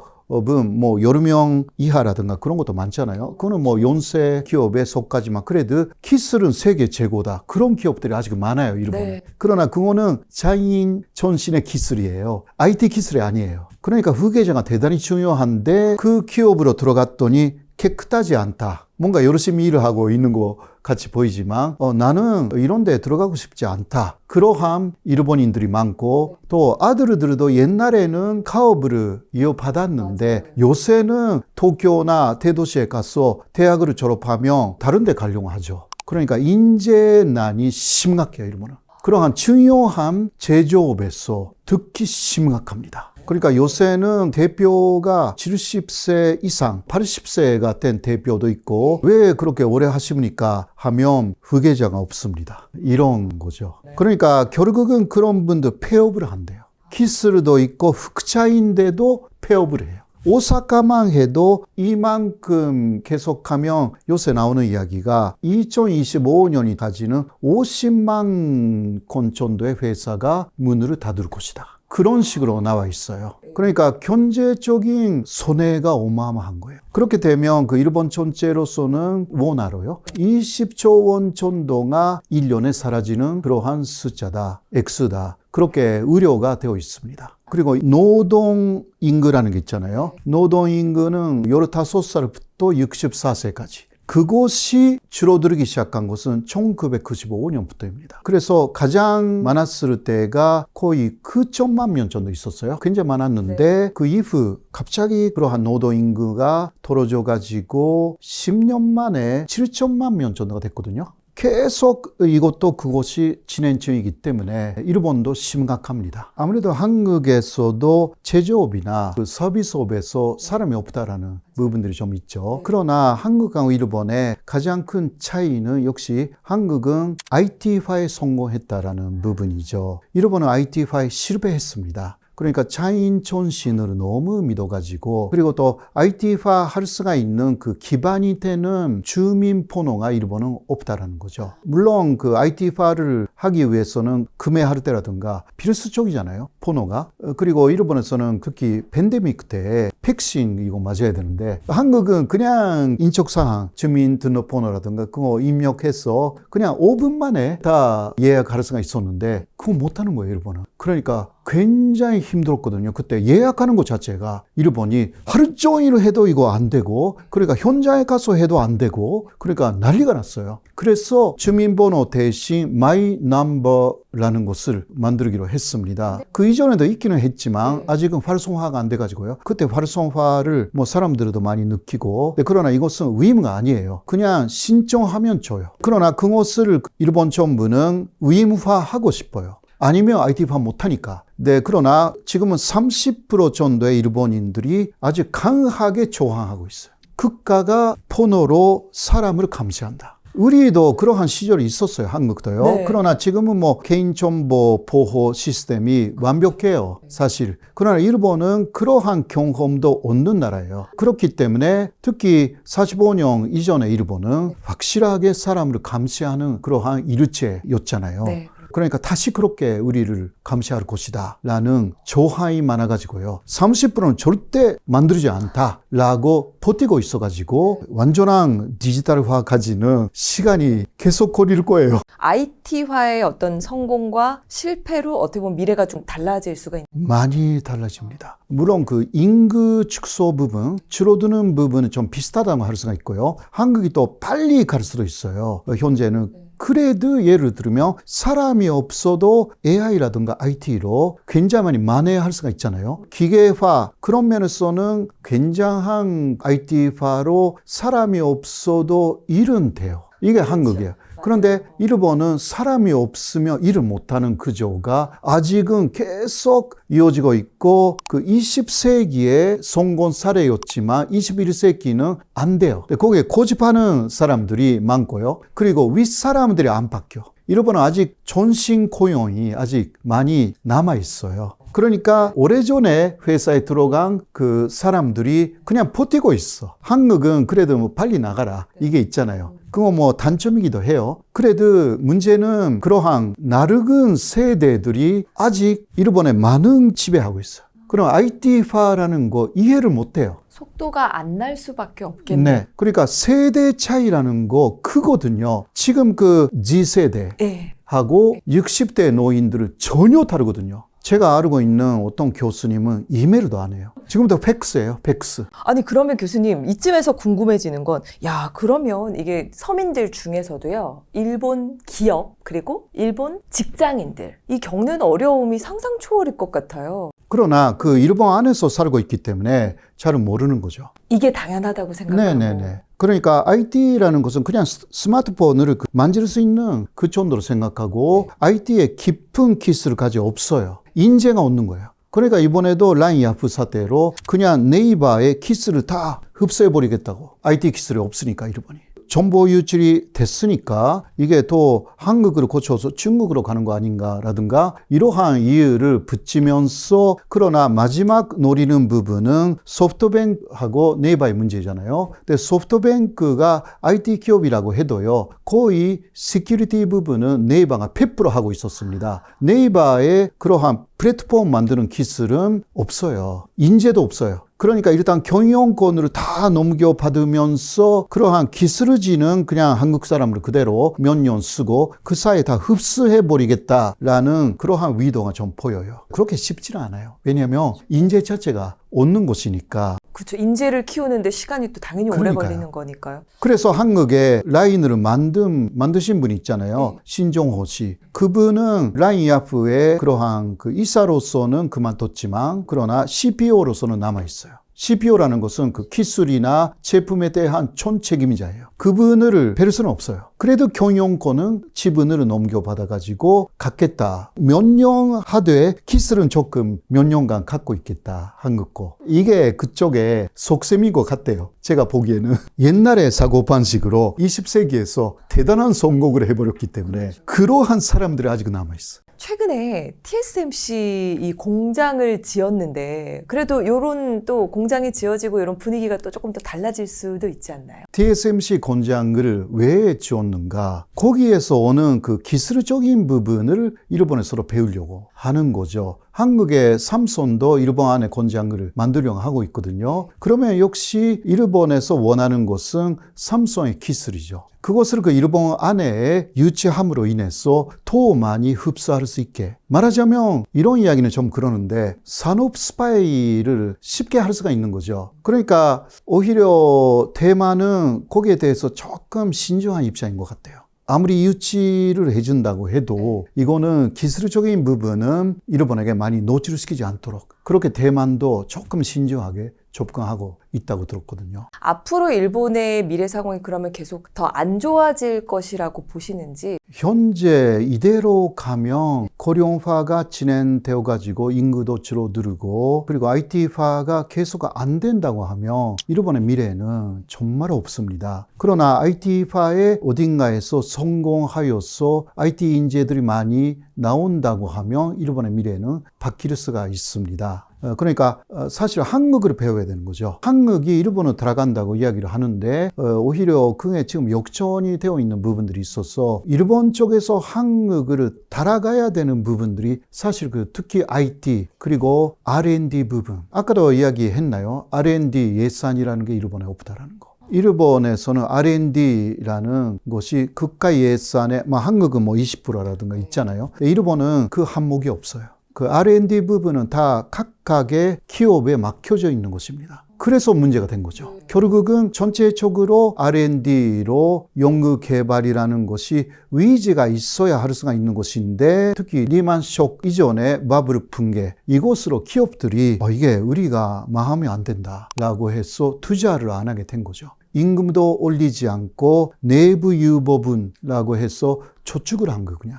뭐 여러 명 이하라든가 그런 것도 많잖아요. 그거는 뭐 연세 기업에 속하지만 그래도 기술은 세계 최고다. 그런 기업들이 아직 많아요, 일본에. 네. 그러나 그거는 자인 전신의 기술이에요. IT 기술이 아니에요. 그러니까 후계자가 대단히 중요한데 그 기업으로 들어갔더니 깨끗하지 않다. 뭔가 열심히 일을 하고 있는 것 같이 보이지만 나는 이런 데 들어가고 싶지 않다. 그러한 일본인들이 많고 또 아들들도 옛날에는 가업을 이어받았는데 맞아요. 요새는 도쿄나 대도시에 가서 대학을 졸업하면 다른 데 가려고 하죠. 그러니까 인재난이 심각해요, 일본은. 그러한 중요한 제조업에서 특히 심각합니다. 그러니까 요새는 대표가 70세 이상, 80세가 된 대표도 있고 왜 그렇게 오래 하십니까? 하면 후계자가 없습니다. 이런 거죠. 그러니까 결국은 그런 분들 폐업을 한대요. 기술도 있고 흑자인데도 폐업을 해요. 오사카만 해도 이만큼 계속하면 요새 나오는 이야기가 2025년까지는 50만 건 정도의 회사가 문을 닫을 것이다. 그런 식으로 나와 있어요. 그러니까 경제적인 손해가 어마어마한 거예요. 그렇게 되면 그 일본 전체로서는 원화로요. 20조 원 정도가 1년에 사라지는 그러한 숫자다, 액수다. 그렇게 우려가 되어 있습니다. 그리고 노동인구라는 게 있잖아요. 노동인구는 15살부터 64세까지. 그것이 줄어들기 시작한 것은 1995년부터입니다. 그래서 가장 많았을 때가 거의 9천만 명 정도 있었어요. 굉장히 많았는데 그 이후 갑자기 그러한 노동인구가 떨어져 가지고 10년 만에 7천만 명 정도가 됐거든요. 계속 이것도 그것이 진행 중이기 때문에 일본도 심각합니다. 아무래도 한국에서도 제조업이나 그 서비스업에서 사람이 없다라는 부분들이 좀 있죠. 그러나 한국하고 일본의 가장 큰 차이는 역시 한국은 IT화에 성공했다라는 부분이죠. 일본은 IT화에 실패했습니다. 그러니까 차인 존신을 너무 믿어가지고 그리고 또 IT화 할 수가 있는 그 기반이 되는 주민 번호가 일본은 없다라는 거죠. 물론 그 IT화를 하기 위해서는 구매할 때라든가 필수적이잖아요. 번호가. 그리고 일본에서는 특히 팬데믹 때 백신 이거 맞아야 되는데 한국은 그냥 인적사항 주민등록번호라든가 그거 입력해서 그냥 5분 만에 다 예약할 수가 있었는데 그거 못하는 거예요, 일본은. 그러니까 굉장히 힘들었거든요. 그때 예약하는 것 자체가 일본이 하루 종일 해도 이거 안 되고 그러니까 현장에 가서 해도 안 되고 그러니까 난리가 났어요. 그래서 주민번호 대신 마이 넘버라는 것을 만들기로 했습니다. 그 이전에도 있기는 했지만 아직은 활성화가 안 돼가지고요. 그때 활성화를 뭐 사람들도 많이 느끼고 그러나 이것은 의무가 아니에요. 그냥 신청하면 줘요. 그러나 그것을 일본 정부는 의무화하고 싶어요. 아니면 IT화 못하니까. 네, 그러나 지금은 30% 정도의 일본인들이 아주 강하게 저항하고 있어요. 국가가 번호로 사람을 감시한다. 우리도 그러한 시절이 있었어요. 한국도요. 네. 그러나 지금은 뭐 개인정보 보호 시스템이 완벽해요. 사실. 그러나 일본은 그러한 경험도 없는 나라예요. 그렇기 때문에 특히 45년 이전의 일본은 확실하게 사람을 감시하는 그러한 일체였잖아요. 네. 그러니까 다시 그렇게 우리를 감시할 것이다 라는 조항이 많아가지고요. 30%는 절대 만들지 않다 라고 버티고 있어가지고 완전한 디지털화까지는 시간이 계속 걸릴 거예요. IT화의 어떤 성공과 실패로 어떻게 보면 미래가 좀 달라질 수가 있는. 많이 달라집니다. 물론 그 인구 축소 부분, 줄어드는 부분은 좀 비슷하다고 할 수가 있고요. 한국이 또 빨리 갈 수도 있어요. 현재는. 그래도 예를 들면 사람이 없어도 AI라든가 IT로 굉장히 많이 만회할 수가 있잖아요. 기계화 그런 면에서는 굉장한 IT화로 사람이 없어도 일은 돼요. 이게 한국이에요. 그런데 일본은 사람이 없으면 일을 못하는 구조가 아직은 계속 이어지고 있고 그 20세기에 성공 사례였지만 21세기는 안 돼요. 거기에 고집하는 사람들이 많고요. 그리고 윗사람들이 안 바뀌어. 일본은 아직 전신 고용이 아직 많이 남아 있어요. 그러니까 오래전에 회사에 들어간 그 사람들이 그냥 버티고 있어. 한국은 그래도 뭐 빨리 나가라 이게 있잖아요. 그거 뭐 단점이기도 해요. 그래도 문제는 그러한 낡은 세대들이 아직 일본에 많은 지배하고 있어요. 그럼 IT화라는 거 이해를 못 해요. 속도가 안 날 수밖에 없겠네요. 네. 그러니까 세대 차이라는 거 크거든요. 지금 그 G세대 네. 하고 60대 노인들은 전혀 다르거든요. 제가 알고 있는 어떤 교수님은 이메일도 안 해요. 지금부터 팩스예요, 팩스. 아니 그러면 교수님 이쯤에서 궁금해지는 건 야 그러면 이게 서민들 중에서도요 일본 기업 그리고 일본 직장인들 이 겪는 어려움이 상상 초월일 것 같아요. 그러나 그 일본 안에서 살고 있기 때문에 잘은 모르는 거죠. 이게 당연하다고 생각하고. 네네네. 그러니까 IT라는 것은 그냥 스마트폰을 만질 수 있는 그 정도로 생각하고 IT의 깊은 기술을 가지고 없어요. 인재가 없는 거예요. 그러니까 이번에도 라인 야후 사태로 그냥 네이버의 기술을 다 흡수해버리겠다고. IT 기술이 없으니까 일본이. 정보 유출이 됐으니까 이게 또 한국으로 거쳐서 중국으로 가는 거 아닌가라든가 이러한 이유를 붙이면서 그러나 마지막 노리는 부분은 소프트뱅크하고 네이버의 문제잖아요. 근데 소프트뱅크가 IT 기업이라고 해도요. 거의 시큐리티 부분은 네이버가 100% 하고 있었습니다. 네이버의 그러한 플랫폼 만드는 기술은 없어요. 인재도 없어요. 그러니까 일단 경영권으로 다 넘겨받으면서 그러한 기술지는 그냥 한국 사람으로 그대로 몇 년 쓰고 그 사이에 다 흡수해버리겠다라는 그러한 의도가 좀 보여요. 그렇게 쉽지는 않아요. 왜냐하면 인재 자체가 없는 곳이니까. 그렇죠. 인재를 키우는데 시간이 또 당연히 오래 그러니까요. 걸리는 거니까요. 그래서 한국에 라인을 만드신 분 있잖아요. 네. 신종호 씨. 그분은 라인 야프의 그러한 그 이사로서는 그만뒀지만 그러나 CPO로서는 남아있어요. CPO라는 것은 그 기술이나 제품에 대한 전 책임자예요. 그분을 뵐 수는 없어요. 그래도 경영권은 지분으로 넘겨받아가지고 갖겠다. 몇 년 하되 기술은 조금 몇 년간 갖고 있겠다. 한국 거. 이게 그쪽에 속셈인 것 같아요. 제가 보기에는 옛날의 사고 방식으로 20세기에서 대단한 성공을 해버렸기 때문에 그러한 사람들이 아직 남아있어. 최근에 TSMC 이 공장을 지었는데 그래도 이런 또 공장이 지어지고 이런 분위기가 또 조금 더 달라질 수도 있지 않나요? TSMC 공장을 왜 지었는가? 거기에서 오는 그 기술적인 부분을 일본에서 배우려고 하는 거죠. 한국의 삼성도 일본 안에 공장을 만들려고 하고 있거든요. 그러면 역시 일본에서 원하는 것은 삼성의 기술이죠. 그것을 그 일본 안에 유치함으로 인해서 더 많이 흡수할 수 있게. 말하자면 이런 이야기는 좀 그러는데 산업 스파이를 쉽게 할 수가 있는 거죠. 그러니까 오히려 대만은 거기에 대해서 조금 신중한 입장인 것 같아요. 아무리 유치를 해준다고 해도 이거는 기술적인 부분은 일본에게 많이 노출시키지 않도록 그렇게 대만도 조금 신중하게 접근하고 있다고 들었거든요. 앞으로 일본의 미래 상황이 그러면 계속 더 안 좋아질 것이라고 보시는지? 현재 이대로 가면 고령화가 진행되어 가지고 인구도 줄어들고 그리고 IT화가 계속 안 된다고 하면 일본의 미래는 정말 없습니다. 그러나 IT화의 어딘가에서 성공하여서 IT 인재들이 많이 나온다고 하면 일본의 미래는 바뀔 수가 있습니다. 그러니까 사실 한국을 배워야 되는 거죠. 한국이 일본으로 들어간다고 이야기를 하는데 오히려 그게 지금 역전이 되어 있는 부분들이 있어서 일본 쪽에서 한국을 따라가야 되는 부분들이 사실 특히 IT 그리고 R&D 부분 아까도 이야기했나요? R&D 예산이라는 게 일본에 없다라는 거. 일본에서는 R&D라는 것이 국가 예산에 한국은 20%라든가 있잖아요. 일본은 그 항목이 없어요. 그 R&D 부분은 다 각각의 기업에 맡겨져 있는 것입니다. 그래서 문제가 된 거죠. 결국은 전체적으로 R&D로 연구 개발이라는 것이 의지가 있어야 할 수가 있는 것인데 특히 리만 쇼크 이전에 바블 붕괴 이것으로 기업들이 이게 우리가 망하면 안 된다라고 해서 투자를 안 하게 된 거죠. 임금도 올리지 않고 내부 유보분이라고 해서 저축을 한 거군요.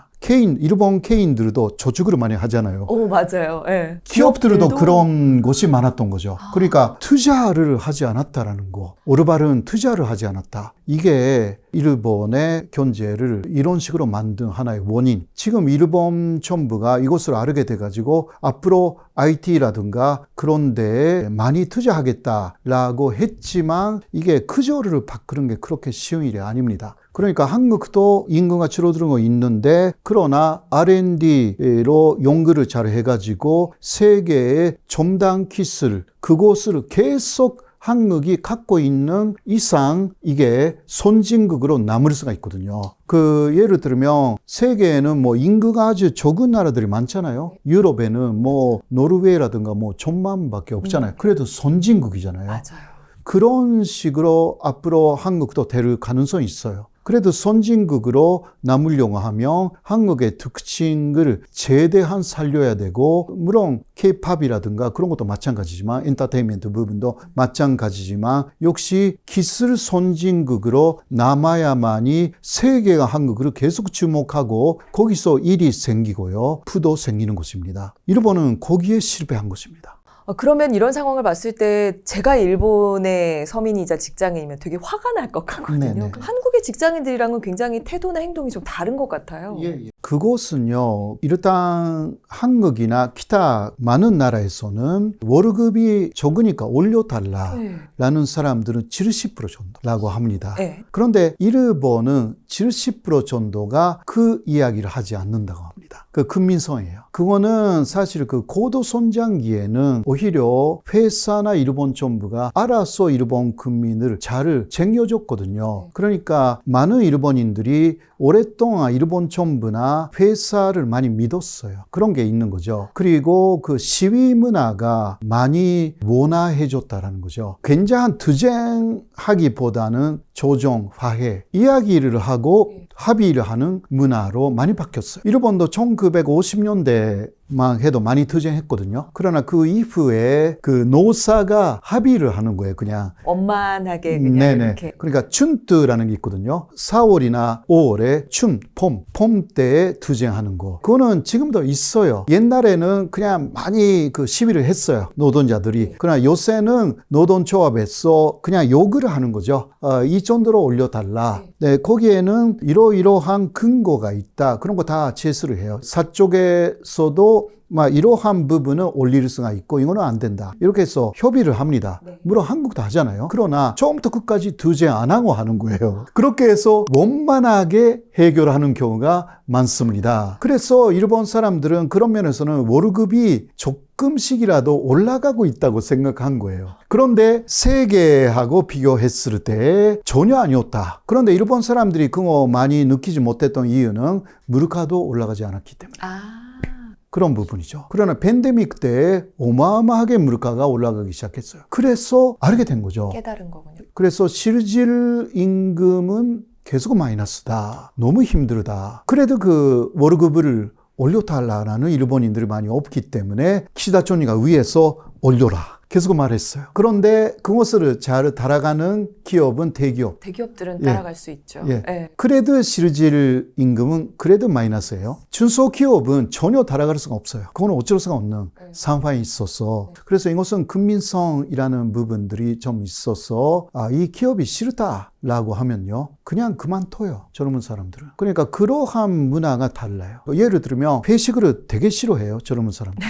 일본 개인들도 저축을 많이 하잖아요. 맞아요. 네. 기업들도 그런 것이 많았던 거죠. 그러니까 투자를 하지 않았다라는 거. 올바른 투자를 하지 않았다. 이게 일본의 경제를 이런 식으로 만든 하나의 원인. 지금 일본 정부가 이것을 알게 돼가지고 앞으로 IT라든가 그런 데에 많이 투자하겠다라고 했지만 이게 그저를 바꾸는 게 그렇게 쉬운 일이 아닙니다. 그러니까 한국도 인구가 줄어드는 거 있는데 그러나 R&D로 연구를 잘 해가지고 세계의 첨단 기술 그것을 계속 한국이 갖고 있는 이상 이게 선진국으로 남을 수가 있거든요. 예를 들면 세계에는 인구가 아주 적은 나라들이 많잖아요. 유럽에는 노르웨이라든가 1,000만밖에 없잖아요. 그래도 선진국이잖아요. 맞아요. 그런 식으로 앞으로 한국도 될 가능성이 있어요. 그래도 선진국으로 남으려고 하면 한국의 특징을 최대한 살려야 되고 물론 K-팝이라든가 그런 것도 마찬가지지만 엔터테인먼트 부분도 마찬가지지만 역시 기술 선진국으로 남아야만이 세계가 한국을 계속 주목하고 거기서 일이 생기고요. 부도 생기는 것입니다. 일본은 거기에 실패한 것입니다. 그러면 이런 상황을 봤을 때 제가 일본의 서민이자 직장인이면 되게 화가 날 것 같거든요. 네네. 한국의 직장인들이랑은 굉장히 태도나 행동이 좀 다른 것 같아요. 그것은요, 일단 한국이나 기타 많은 나라에서는 월급이 적으니까 올려달라라는 사람들은 70% 정도라고 합니다. 네. 그런데 일본은 70% 정도가 그 이야기를 하지 않는다고 합니다. 국민성이에요. 그거는 사실 고도 성장기에는 오히려 회사나 일본 정부가 알아서 일본 국민을 잘 챙겨줬거든요. 그러니까 많은 일본인들이 오랫동안 일본 정부나 회사를 많이 믿었어요. 그런 게 있는 거죠. 그리고 시위 문화가 많이 원화해줬다라는 거죠. 굉장한 투쟁하기보다는 조정, 화해, 이야기를 하고 합의를 하는 문화로 많이 바뀌었어요. 일본도 1950년대만 해도 많이 투쟁했거든요. 그러나 그 이후에 노사가 합의를 하는 거예요, 그냥. 원만하게 그냥 이렇게. 그러니까 춘뜨라는 게 있거든요. 4월이나 5월에 봄 때에 투쟁하는 거. 그거는 지금도 있어요. 옛날에는 그냥 많이 시위를 했어요, 노동자들이. 그러나 요새는 노동조합에서 그냥 욕을 하는 거죠. 2000 정도로 올려달라. 네, 거기에는 이러이러한 근거가 있다. 그런 거 다 제시를 해요. 서쪽에서도 이러한 부분은 올릴 수가 있고 이거는 안 된다. 이렇게 해서 협의를 합니다. 물론 한국도 하잖아요. 그러나 처음부터 끝까지 투쟁 안 하고 하는 거예요. 그렇게 해서 원만하게 해결하는 경우가 많습니다. 그래서 일본 사람들은 그런 면에서는 월급이 조금씩이라도 올라가고 있다고 생각한 거예요. 그런데 세계하고 비교했을 때 전혀 아니었다. 그런데 일본 사람들이 그거 많이 느끼지 못했던 이유는 물가도 올라가지 않았기 때문에. 그런 부분이죠. 그러나 팬데믹 때 어마어마하게 물가가 올라가기 시작했어요. 그래서 알게 된 거죠. 깨달은 거군요. 그래서 실질 임금은 계속 마이너스다. 너무 힘들다. 그래도 그 월급을 올려달라는 일본인들이 많이 없기 때문에 키시다 총리가 위에서 올려라. 계속 말했어요. 그런데 그것을 잘 따라가는 기업은 대기업. 대기업들은 따라갈 수 있죠. 예. 그래도 실질 임금은 그래도 마이너스예요. 중소기업은 전혀 따라갈 수가 없어요. 그건 어쩔 수가 없는 상황이 있어서. 그래서 이것은 국민성이라는 부분들이 좀 있어서 이 기업이 싫다라고 하면요. 그냥 그만둬요. 젊은 사람들은. 그러니까 그러한 문화가 달라요. 예를 들면 회식을 되게 싫어해요. 젊은 사람들.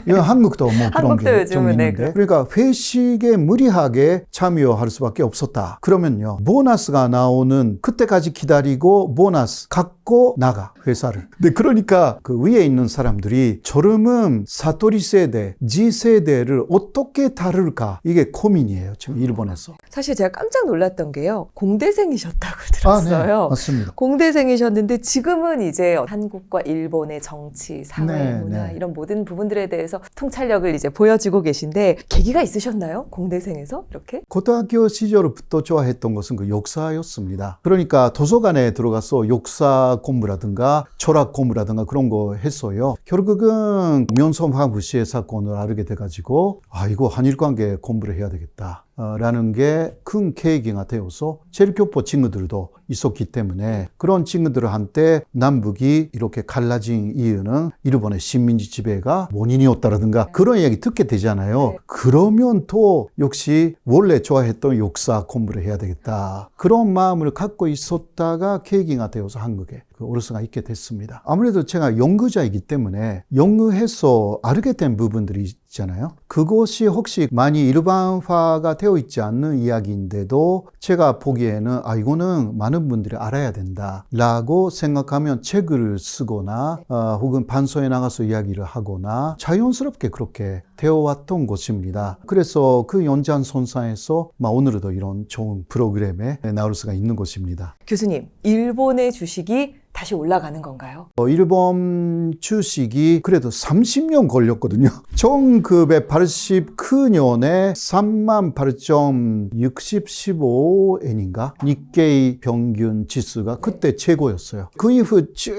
이건 한국도 그런 한국도 게 요즘은 좀 있는데. 그러니까 회식에 무리하게 참여할 수밖에 없었다. 그러면요. 보너스가 나오는 그때까지 기다리고 보너스 갖고 나가 회사를. 근데 그러니까 그 위에 있는 사람들이 젊은 사토리 세대, Z 세대를 어떻게 다룰까? 이게 고민이에요. 지금 일본에서. 사실 제가 깜짝 놀랐던 게요. 공대생이셨다고 들었어요. 네, 맞습니다. 공대생이셨는데 지금은 이제 한국과 일본의 정치, 사회, 네, 문화 네. 이런 모든 부분들에 대해서 통찰력을 이제 보여주고 계신데 계기가 있으셨나요? 공대생에서 이렇게? 고등학교 시절부터 좋아했던 것은 그 역사였습니다. 그러니까 도서관에 들어가서 역사 공부라든가 철학 공부라든가 그런 거 했어요. 결국은 명성황후시의 사건을 알게 돼가지고 이거 한일 관계 공부를 해야 되겠다. 라는 게 큰 계기가 되어서 제일교포 친구들도 있었기 때문에 그런 친구들한테 남북이 이렇게 갈라진 이유는 일본의 식민지 지배가 원인이었다라든가 그런 이야기 듣게 되잖아요. 그러면 또 역시 원래 좋아했던 역사 공부를 해야 되겠다. 그런 마음을 갖고 있었다가 계기가 되어서 한국에 올 수가 있게 됐습니다. 아무래도 제가 연구자이기 때문에 연구해서 알게 된 부분들이 있잖아요. 그것이 혹시 많이 일반화가 되어 있지 않는 이야기인데도 제가 보기에는 이거는 많은 분들이 알아야 된다 라고 생각하면 책을 쓰거나 혹은 반서에 나가서 이야기를 하거나 자연스럽게 그렇게 되어왔던 것입니다. 그래서 그 연장선상에서 오늘도 이런 좋은 프로그램에 나올 수가 있는 것입니다. 교수님, 일본의 주식이 다시 올라가는 건가요? 일본 주식이 그래도 30년 걸렸거든요. 1989년에 38,615엔인가? 니케이 평균 지수가 그때 최고였어요. 그 이후 쭉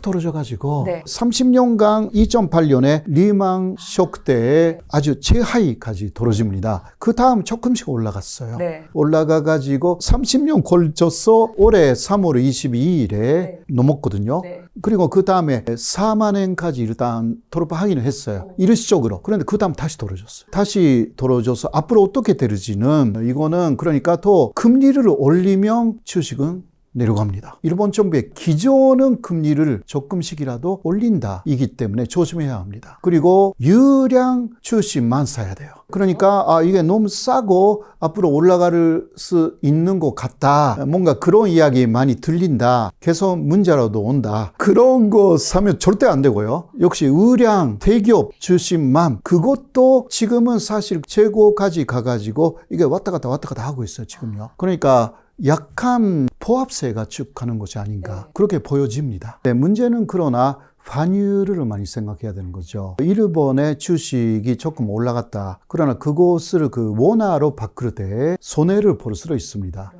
떨어져가지고 30년간 2008년에 리만 쇼크 때에 아주 최하위까지 떨어집니다. 그 다음 조금씩 올라갔어요. 올라가가지고 30년 걸쳐서 올해 3월 22일에 넘었거든요. 그리고 그 다음에 4만 엔까지 일단 돌파하기는 했어요. 일시적으로. 그런데 그 다음 다시 떨어졌어요. 다시 떨어져서 앞으로 어떻게 될지는 이거는 그러니까 또 금리를 올리면 주식은 내려갑니다. 일본 정부의 기존은 금리를 조금씩이라도 올린다 이기 때문에 조심해야 합니다. 그리고 유량 주식만 사야 돼요. 그러니까 이게 너무 싸고 앞으로 올라갈 수 있는 것 같다. 뭔가 그런 이야기 많이 들린다. 계속 문제라도 온다. 그런 거 사면 절대 안 되고요. 역시 의량 대기업 주식만 그것도 지금은 사실 최고까지 가가지고 이게 왔다 갔다 하고 있어요. 지금요. 그러니까 약간 포합세가 쭉 가는 것이 아닌가 그렇게 보여집니다. 문제는 그러나 환율을 많이 생각해야 되는 거죠. 일본의 주식이 조금 올라갔다. 그러나 그것을 그 원화로 바꿀 때 손해를 볼 수도 있습니다.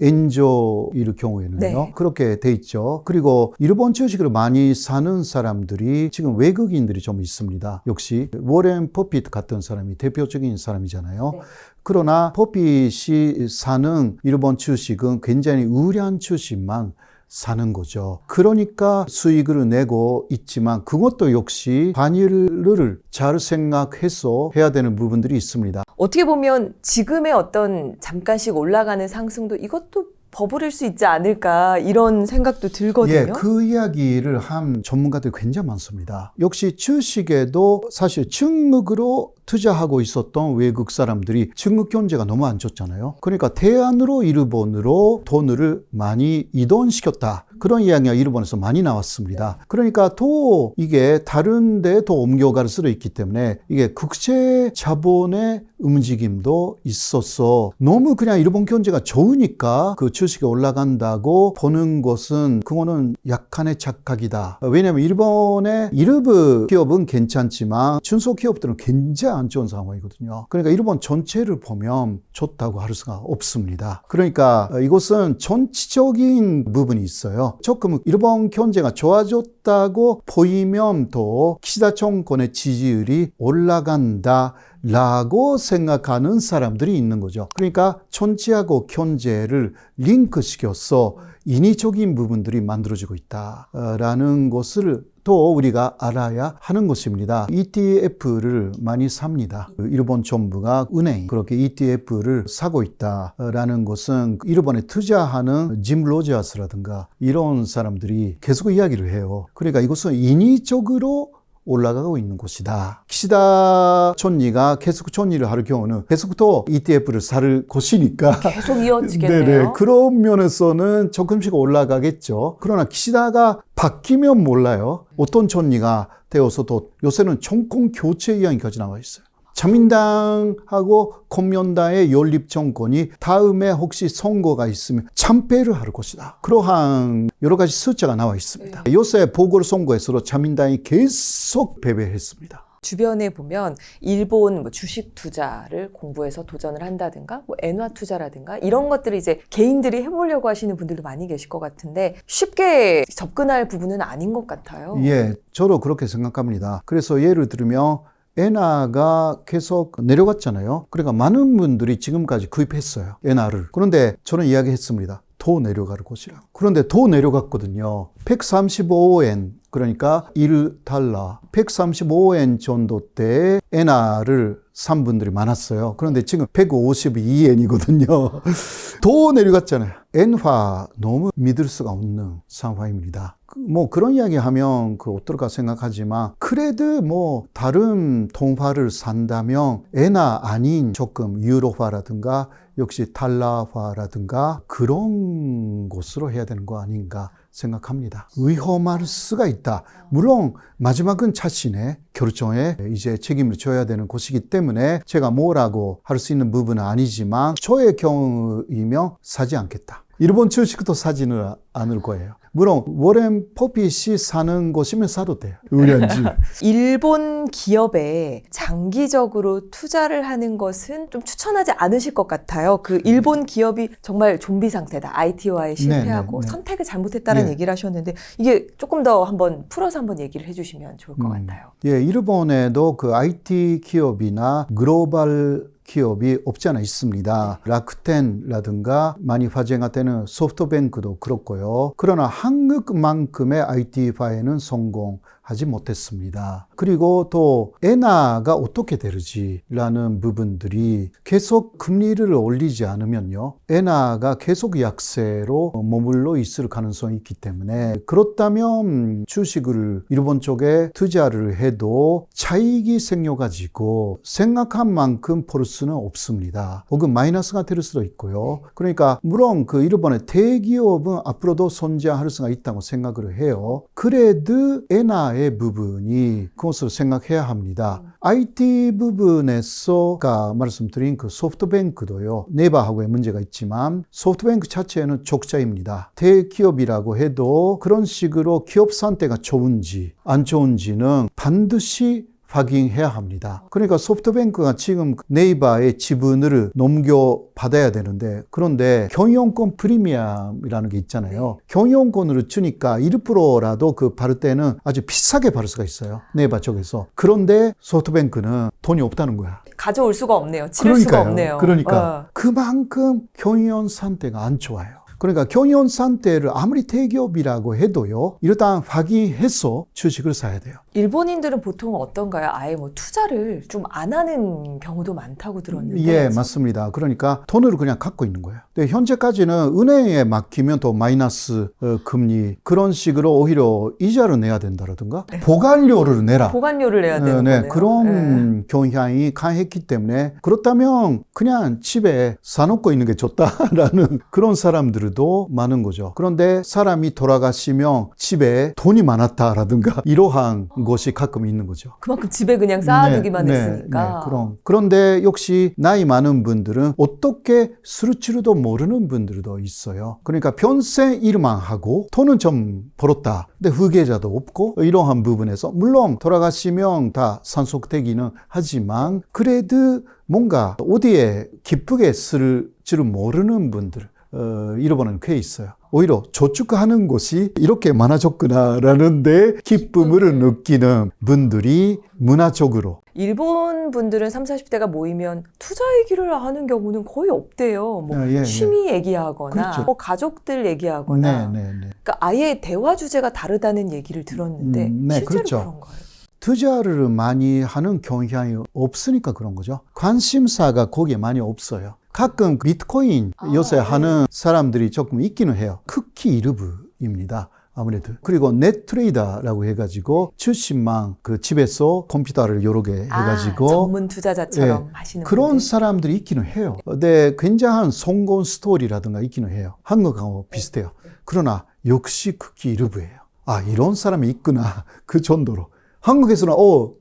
엔조일 경우에는요. 그렇게 돼 있죠. 그리고 일본 주식을 많이 사는 사람들이 지금 외국인들이 좀 있습니다. 역시 워렌 버핏 같은 사람이 대표적인 사람이잖아요. 그러나 버핏이 사는 일본 주식은 굉장히 우량 주식만 사는 거죠. 그러니까 수익을 내고 있지만 그것도 역시 관리를 잘 생각해서 해야 되는 부분들이 있습니다. 어떻게 보면 지금의 어떤 잠깐씩 올라가는 상승도 이것도 버블일 수 있지 않을까 이런 생각도 들거든요. 예, 그 이야기를 한 전문가들이 굉장히 많습니다. 역시 주식에도 사실 중국으로 투자하고 있었던 외국 사람들이 중국 경제가 너무 안 좋잖아요. 그러니까 대안으로 일본으로 돈을 많이 이동시켰다. 그런 이야기가 일본에서 많이 나왔습니다. 그러니까 또 이게 다른 데에 더 옮겨갈 수도 있기 때문에 이게 국제 자본의 움직임도 있어서 너무 그냥 일본 경제가 좋으니까 그 주식이 올라간다고 보는 것은 그거는 약간의 착각이다. 왜냐하면 일본의 일부 기업은 괜찮지만 중소기업들은 굉장히 안 좋은 상황이거든요. 그러니까 일본 전체를 보면 좋다고 할 수가 없습니다. 그러니까 이것은 전체적인 부분이 있어요. 조금 일본 경제가 좋아졌다고 보이면 또 기시다 정권의 지지율이 올라간다 라고 생각하는 사람들이 있는 거죠. 그러니까 전체하고 경제를 링크시켜서 인위적인 부분들이 만들어지고 있다라는 것을 또 우리가 알아야 하는 것입니다. ETF를 많이 삽니다. 일본 정부가 은행 그렇게 ETF를 사고 있다라는 것은 일본에 투자하는 짐 로저스라든가 이런 사람들이 계속 이야기를 해요. 그러니까 이것은 인위적으로 올라가고 있는 곳이다. 기시다 총리가 계속 총리를 할 경우는 계속 또 ETF를 살 것이니까 계속 이어지겠네요. 네네. 그런 면에서는 조금씩 올라가겠죠. 그러나 기시다가 바뀌면 몰라요. 어떤 총리가 되어서도 요새는 정권 교체 이야기까지 나와 있어요. 자민당하고 공명당의 연립 정권이 다음에 혹시 선거가 있으면 참패를 할 것이다. 그러한 여러 가지 숫자가 나와 있습니다. 요새 보궐선거에서도 자민당이 계속 패배했습니다. 주변에 보면 일본 주식 투자를 공부해서 도전을 한다든가 엔화 투자라든가 이런 것들을 이제 개인들이 해보려고 하시는 분들도 많이 계실 것 같은데 쉽게 접근할 부분은 아닌 것 같아요. 예, 저도 그렇게 생각합니다. 그래서 예를 들면 엔화가 계속 내려갔잖아요. 그러니까 많은 분들이 지금까지 구입했어요. 엔화를. 그런데 저는 이야기했습니다. 더 내려갈 것이라. 그런데 더 내려갔거든요. 135엔, 그러니까 1달러, 135엔 정도 때 엔화를 산 분들이 많았어요. 그런데 지금 152엔이거든요. 더 내려갔잖아요. 엔화 너무 믿을 수가 없는 상황입니다. 뭐 그런 이야기 하면 어떨까 생각하지만 그래도 뭐 다른 통화를 산다면 엔화 아닌 조금 유로화라든가 역시 달러화라든가 그런 곳으로 해야 되는 거 아닌가 생각합니다. 위험할 수가 있다. 물론 마지막은 자신의 결정에 이제 책임을 져야 되는 것이기 때문에 제가 뭐라고 할 수 있는 부분은 아니지만 저의 경우이면 사지 않겠다. 일본 주식도 사지는 않을 거예요. 물론 워렌 버핏이 사는 것이면 사도 돼요. 의뢰인지. 일본 기업에 장기적으로 투자를 하는 것은 좀 추천하지 않으실 것 같아요. 그 일본 기업이 정말 좀비 상태다. IT화에 실패하고 네. 선택을 잘못했다는 네. 얘기를 하셨는데 이게 조금 더 한번 풀어서 한번 얘기를 해주시면 좋을 것 같아요. 예, 일본에도 그 IT 기업이나 글로벌 기업이 없지 않아 있습니다. 라쿠텐이라든가 많이 화제가 되는 소프트뱅크도 그렇고요. 그러나 한국만큼의 IT화에는 성공하지 못했습니다. 그리고 또 엔화가 어떻게 되는지라는 부분들이 계속 금리를 올리지 않으면요. 엔화가 계속 약세로 머물러 있을 가능성이 있기 때문에 그렇다면 주식을 일본 쪽에 투자를 해도 차익이 생겨가지고 생각한 만큼 벌 수는 없습니다. 혹은 마이너스가 될 수도 있고요. 그러니까 물론 그 일본의 대기업은 앞으로도 존재할 수가 있다고 생각을 해요. 그래도 엔화의 부분이 그것을 생각해야 합니다. IT 부분에서 아까 말씀드린 그 소프트뱅크도요. 네이버하고의 문제가 있지만 소프트뱅크 자체는 적자입니다. 대기업이라고 해도 그런 식으로 기업 상태가 좋은지 안 좋은지는 반드시 확인해야 합니다. 그러니까 소프트뱅크가 지금 네이버의 지분을 넘겨받아야 되는데 그런데 경영권 프리미엄이라는 게 있잖아요. 경영권으로 주니까 1%라도 그 받을 때는 아주 비싸게 받을 수가 있어요. 네이버 쪽에서. 그런데 소프트뱅크는 돈이 없다는 거야. 가져올 수가 없네요. 치를 수가 없네요. 그러니까 그만큼 경영 상태가 안 좋아요. 그러니까 경영 상태를 아무리 대기업이라고 해도요, 일단 확인해서 주식을 사야 돼요. 일본인들은 보통 어떤가요? 아예 뭐 투자를 좀 안 하는 경우도 많다고 들었는데. 예, 맞습니다. 그러니까 돈을 그냥 갖고 있는 거예요. 근데 현재까지는 은행에 맡기면 또 마이너스 금리 그런 식으로 오히려 이자를 내야 된다라든가 보관료를 내라. 보관료를 내야 되는 거네요. 그런 경향이 강했기 때문에 그렇다면 그냥 집에 사놓고 있는 게 좋다라는 그런 사람들도 많은 거죠. 그런데 사람이 돌아가시면 집에 돈이 많았다라든가 이러한 것이 가끔 있는 거죠. 그만큼 집에 그냥 쌓아두기만 했으니까. 그런데 역시 나이 많은 분들은 어떻게 쓸지도 모르는 분들도 있어요. 그러니까 평생 일만 하고 돈은 좀 벌었다. 근데 후계자도 없고 이러한 부분에서 물론 돌아가시면 다 상속되기는 하지만 그래도 뭔가 어디에 기쁘게 쓸 줄 모르는 분들 잃어버리는 꽤 있어요. 오히려 저축하는 곳이 이렇게 많아졌구나라는 데 기쁨을 느끼는 분들이 문화적으로. 일본 분들은 30, 40대가 모이면 투자 얘기를 하는 경우는 거의 없대요. 뭐 취미 얘기하거나 그렇죠. 뭐 가족들 얘기하거나 그러니까 아예 대화 주제가 다르다는 얘기를 들었는데 실제로 그렇죠. 그런가요? 투자를 많이 하는 경향이 없으니까 그런 거죠. 관심사가 거기에 많이 없어요. 가끔 비트코인 요새 하는 사람들이 조금 있기는 해요. 극히 일부입니다. 아무래도. 그리고 넷트레이더라고 해가지고 70만 그 집에서 컴퓨터를 여러 개 해가지고 전문 투자자처럼 하시는 그런 분들. 사람들이 있기는 해요. 근데 굉장한 성공 스토리라든가 있기는 해요. 한국하고 비슷해요. 그러나 역시 극히 일부예요. 아, 이런 사람이 있구나. 그 정도로. 한국에서는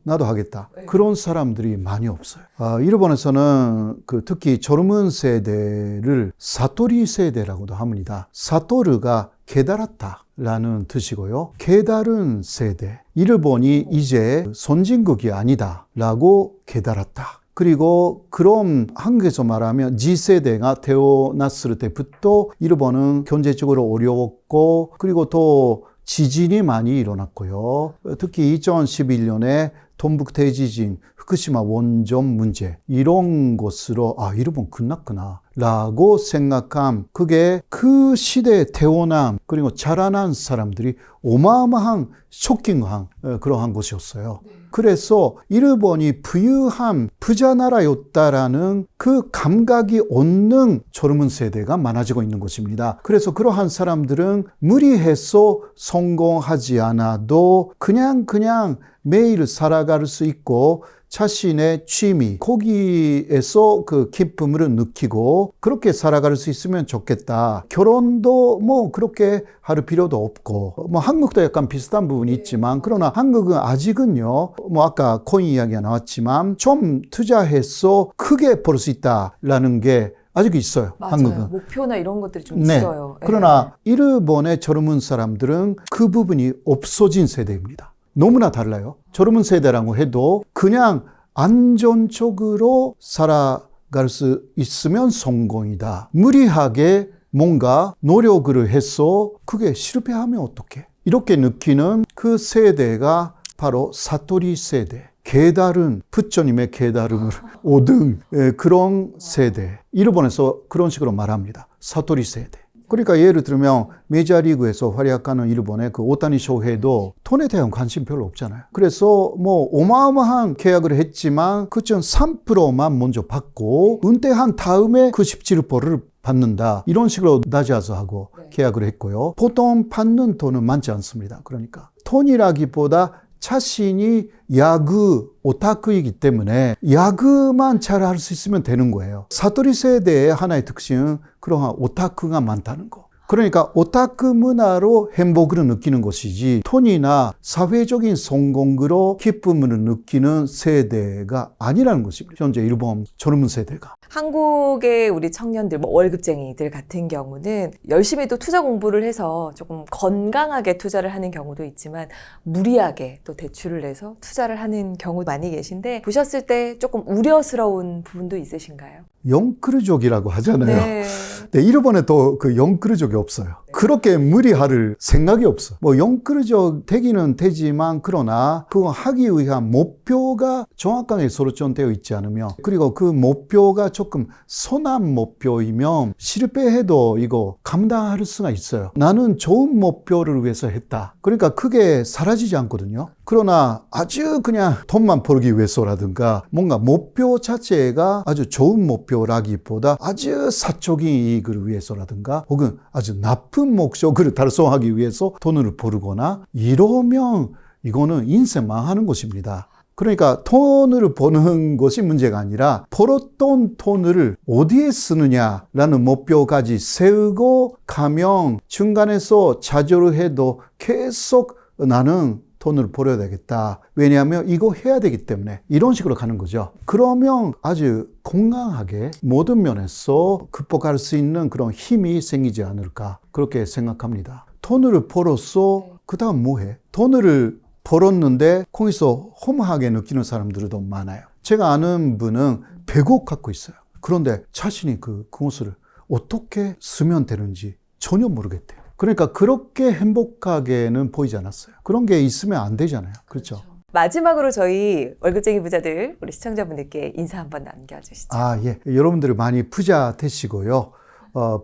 나도 하겠다. 그런 사람들이 많이 없어요. 일본에서는 특히 젊은 세대를 사토리 세대라고도 합니다. 사토르가 깨달았다라는 뜻이고요. 깨달은 세대. 일본이 이제 선진국이 아니다라고 깨달았다. 그리고 그럼 한국에서 말하면 G세대가 태어났을 때부터 일본은 경제적으로 어려웠고 그리고 또 지진이 많이 일어났고요. 특히 2011년에 동북 대지진, 후쿠시마 원전 문제 이런 것으로 일본 끝났구나 라고 생각함. 그게 그 시대에 태어난 그리고 자라난 사람들이 어마어마한 쇼킹한 그러한 것이었어요. 그래서 일본이 부유한 부자 나라였다라는 그 감각이 없는 젊은 세대가 많아지고 있는 것입니다. 그래서 그러한 사람들은 무리해서 성공하지 않아도 그냥 매일 살아갈 수 있고 자신의 취미, 거기에서 그 기쁨을 느끼고 그렇게 살아갈 수 있으면 좋겠다. 결혼도 뭐 그렇게 할 필요도 없고, 뭐 한국도 약간 비슷한 부분이 있지만, 그러나 한국은 아직은요, 뭐 아까 코인 이야기가 나왔지만, 좀 투자해서 크게 벌 수 있다라는 게 아직 있어요. 맞아요. 한국은. 목표나 이런 것들이 좀 있어요. 그러나 일본의 젊은 사람들은 그 부분이 없어진 세대입니다. 너무나 달라요. 젊은 세대라고 해도 그냥 안전적으로 살아갈 수 있으면 성공이다. 무리하게 뭔가 노력을 해서 그게 실패하면 어떡해? 이렇게 느끼는 그 세대가 바로 사토리 세대. 깨달은 부처님의 깨달음을 얻은 그런 세대. 일본에서 그런 식으로 말합니다. 사토리 세대. 그러니까 예를 들면 메이저리그에서 활약하는 일본의 그 오타니 쇼헤이도 돈에 대한 관심 별로 없잖아요. 그래서 뭐 어마어마한 계약을 했지만 그중 3%만 먼저 받고 은퇴한 다음에 그 17%를 받는다. 이런 식으로 나자서하고 계약을 했고요. 보통 받는 돈은 많지 않습니다. 그러니까 돈이라기보다 자신이 야구 오타쿠이기 때문에 야구만 잘 할 수 있으면 되는 거예요. 사토리 세대의 하나의 특징은 그러한 오타쿠가 많다는 거. 그러니까 오타쿠 문화로 행복을 느끼는 것이지 돈이나 사회적인 성공으로 기쁨을 느끼는 세대가 아니라는 것입니다. 현재 일본 젊은 세대가. 한국의 우리 청년들, 뭐 월급쟁이들 같은 경우는 열심히 또 투자 공부를 해서 조금 건강하게 투자를 하는 경우도 있지만 무리하게 또 대출을 내서 투자를 하는 경우 많이 계신데 보셨을 때 조금 우려스러운 부분도 있으신가요? 영크루족이라고 하잖아요. 네. 네, 일본에 또 그 영크루족이 없어요. 그렇게 무리할 생각이 없어. 뭐 영끌적 되기는 되지만 그러나 그거 하기 위한 목표가 정확하게 설정되어 있지 않으면 그리고 그 목표가 조금 선한 목표이면 실패해도 이거 감당할 수가 있어요. 나는 좋은 목표를 위해서 했다. 그러니까 크게 사라지지 않거든요. 그러나 아주 그냥 돈만 벌기 위해서라든가 뭔가 목표 자체가 아주 좋은 목표라기보다 아주 사적인 이익을 위해서라든가 혹은 아주 나쁜 목적을 달성하기 위해서 돈을 벌거나 이러면 이거는 인생 망하는 것입니다. 그러니까 돈을 버는 것이 문제가 아니라 벌었던 돈을 어디에 쓰느냐라는 목표까지 세우고 가면 중간에서 좌절을 해도 계속 나는 돈을 벌어야 되겠다. 왜냐하면 이거 해야 되기 때문에 이런 식으로 가는 거죠. 그러면 아주 건강하게 모든 면에서 극복할 수 있는 그런 힘이 생기지 않을까 그렇게 생각합니다. 돈을 벌었어. 그 다음 뭐해? 돈을 벌었는데 거기서 허무하게 느끼는 사람들도 많아요. 제가 아는 분은 100억 갖고 있어요. 그런데 자신이 그것을 어떻게 쓰면 되는지 전혀 모르겠대요. 그러니까 그렇게 행복하게는 보이지 않았어요. 그런 게 있으면 안 되잖아요. 그렇죠? 마지막으로 저희 월급쟁이 부자들 우리 시청자분들께 인사 한번 남겨주시죠. 예. 여러분들이 많이 부자 되시고요.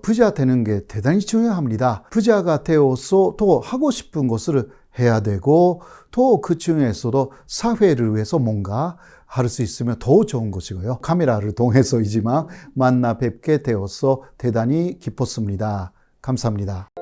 부자 되는 게 대단히 중요합니다. 부자가 되어서 또 하고 싶은 것을 해야 되고 또 그 중에서도 사회를 위해서 뭔가 할 수 있으면 더 좋은 것이고요. 카메라를 통해서이지만 만나 뵙게 되어서 대단히 기뻤습니다. 감사합니다.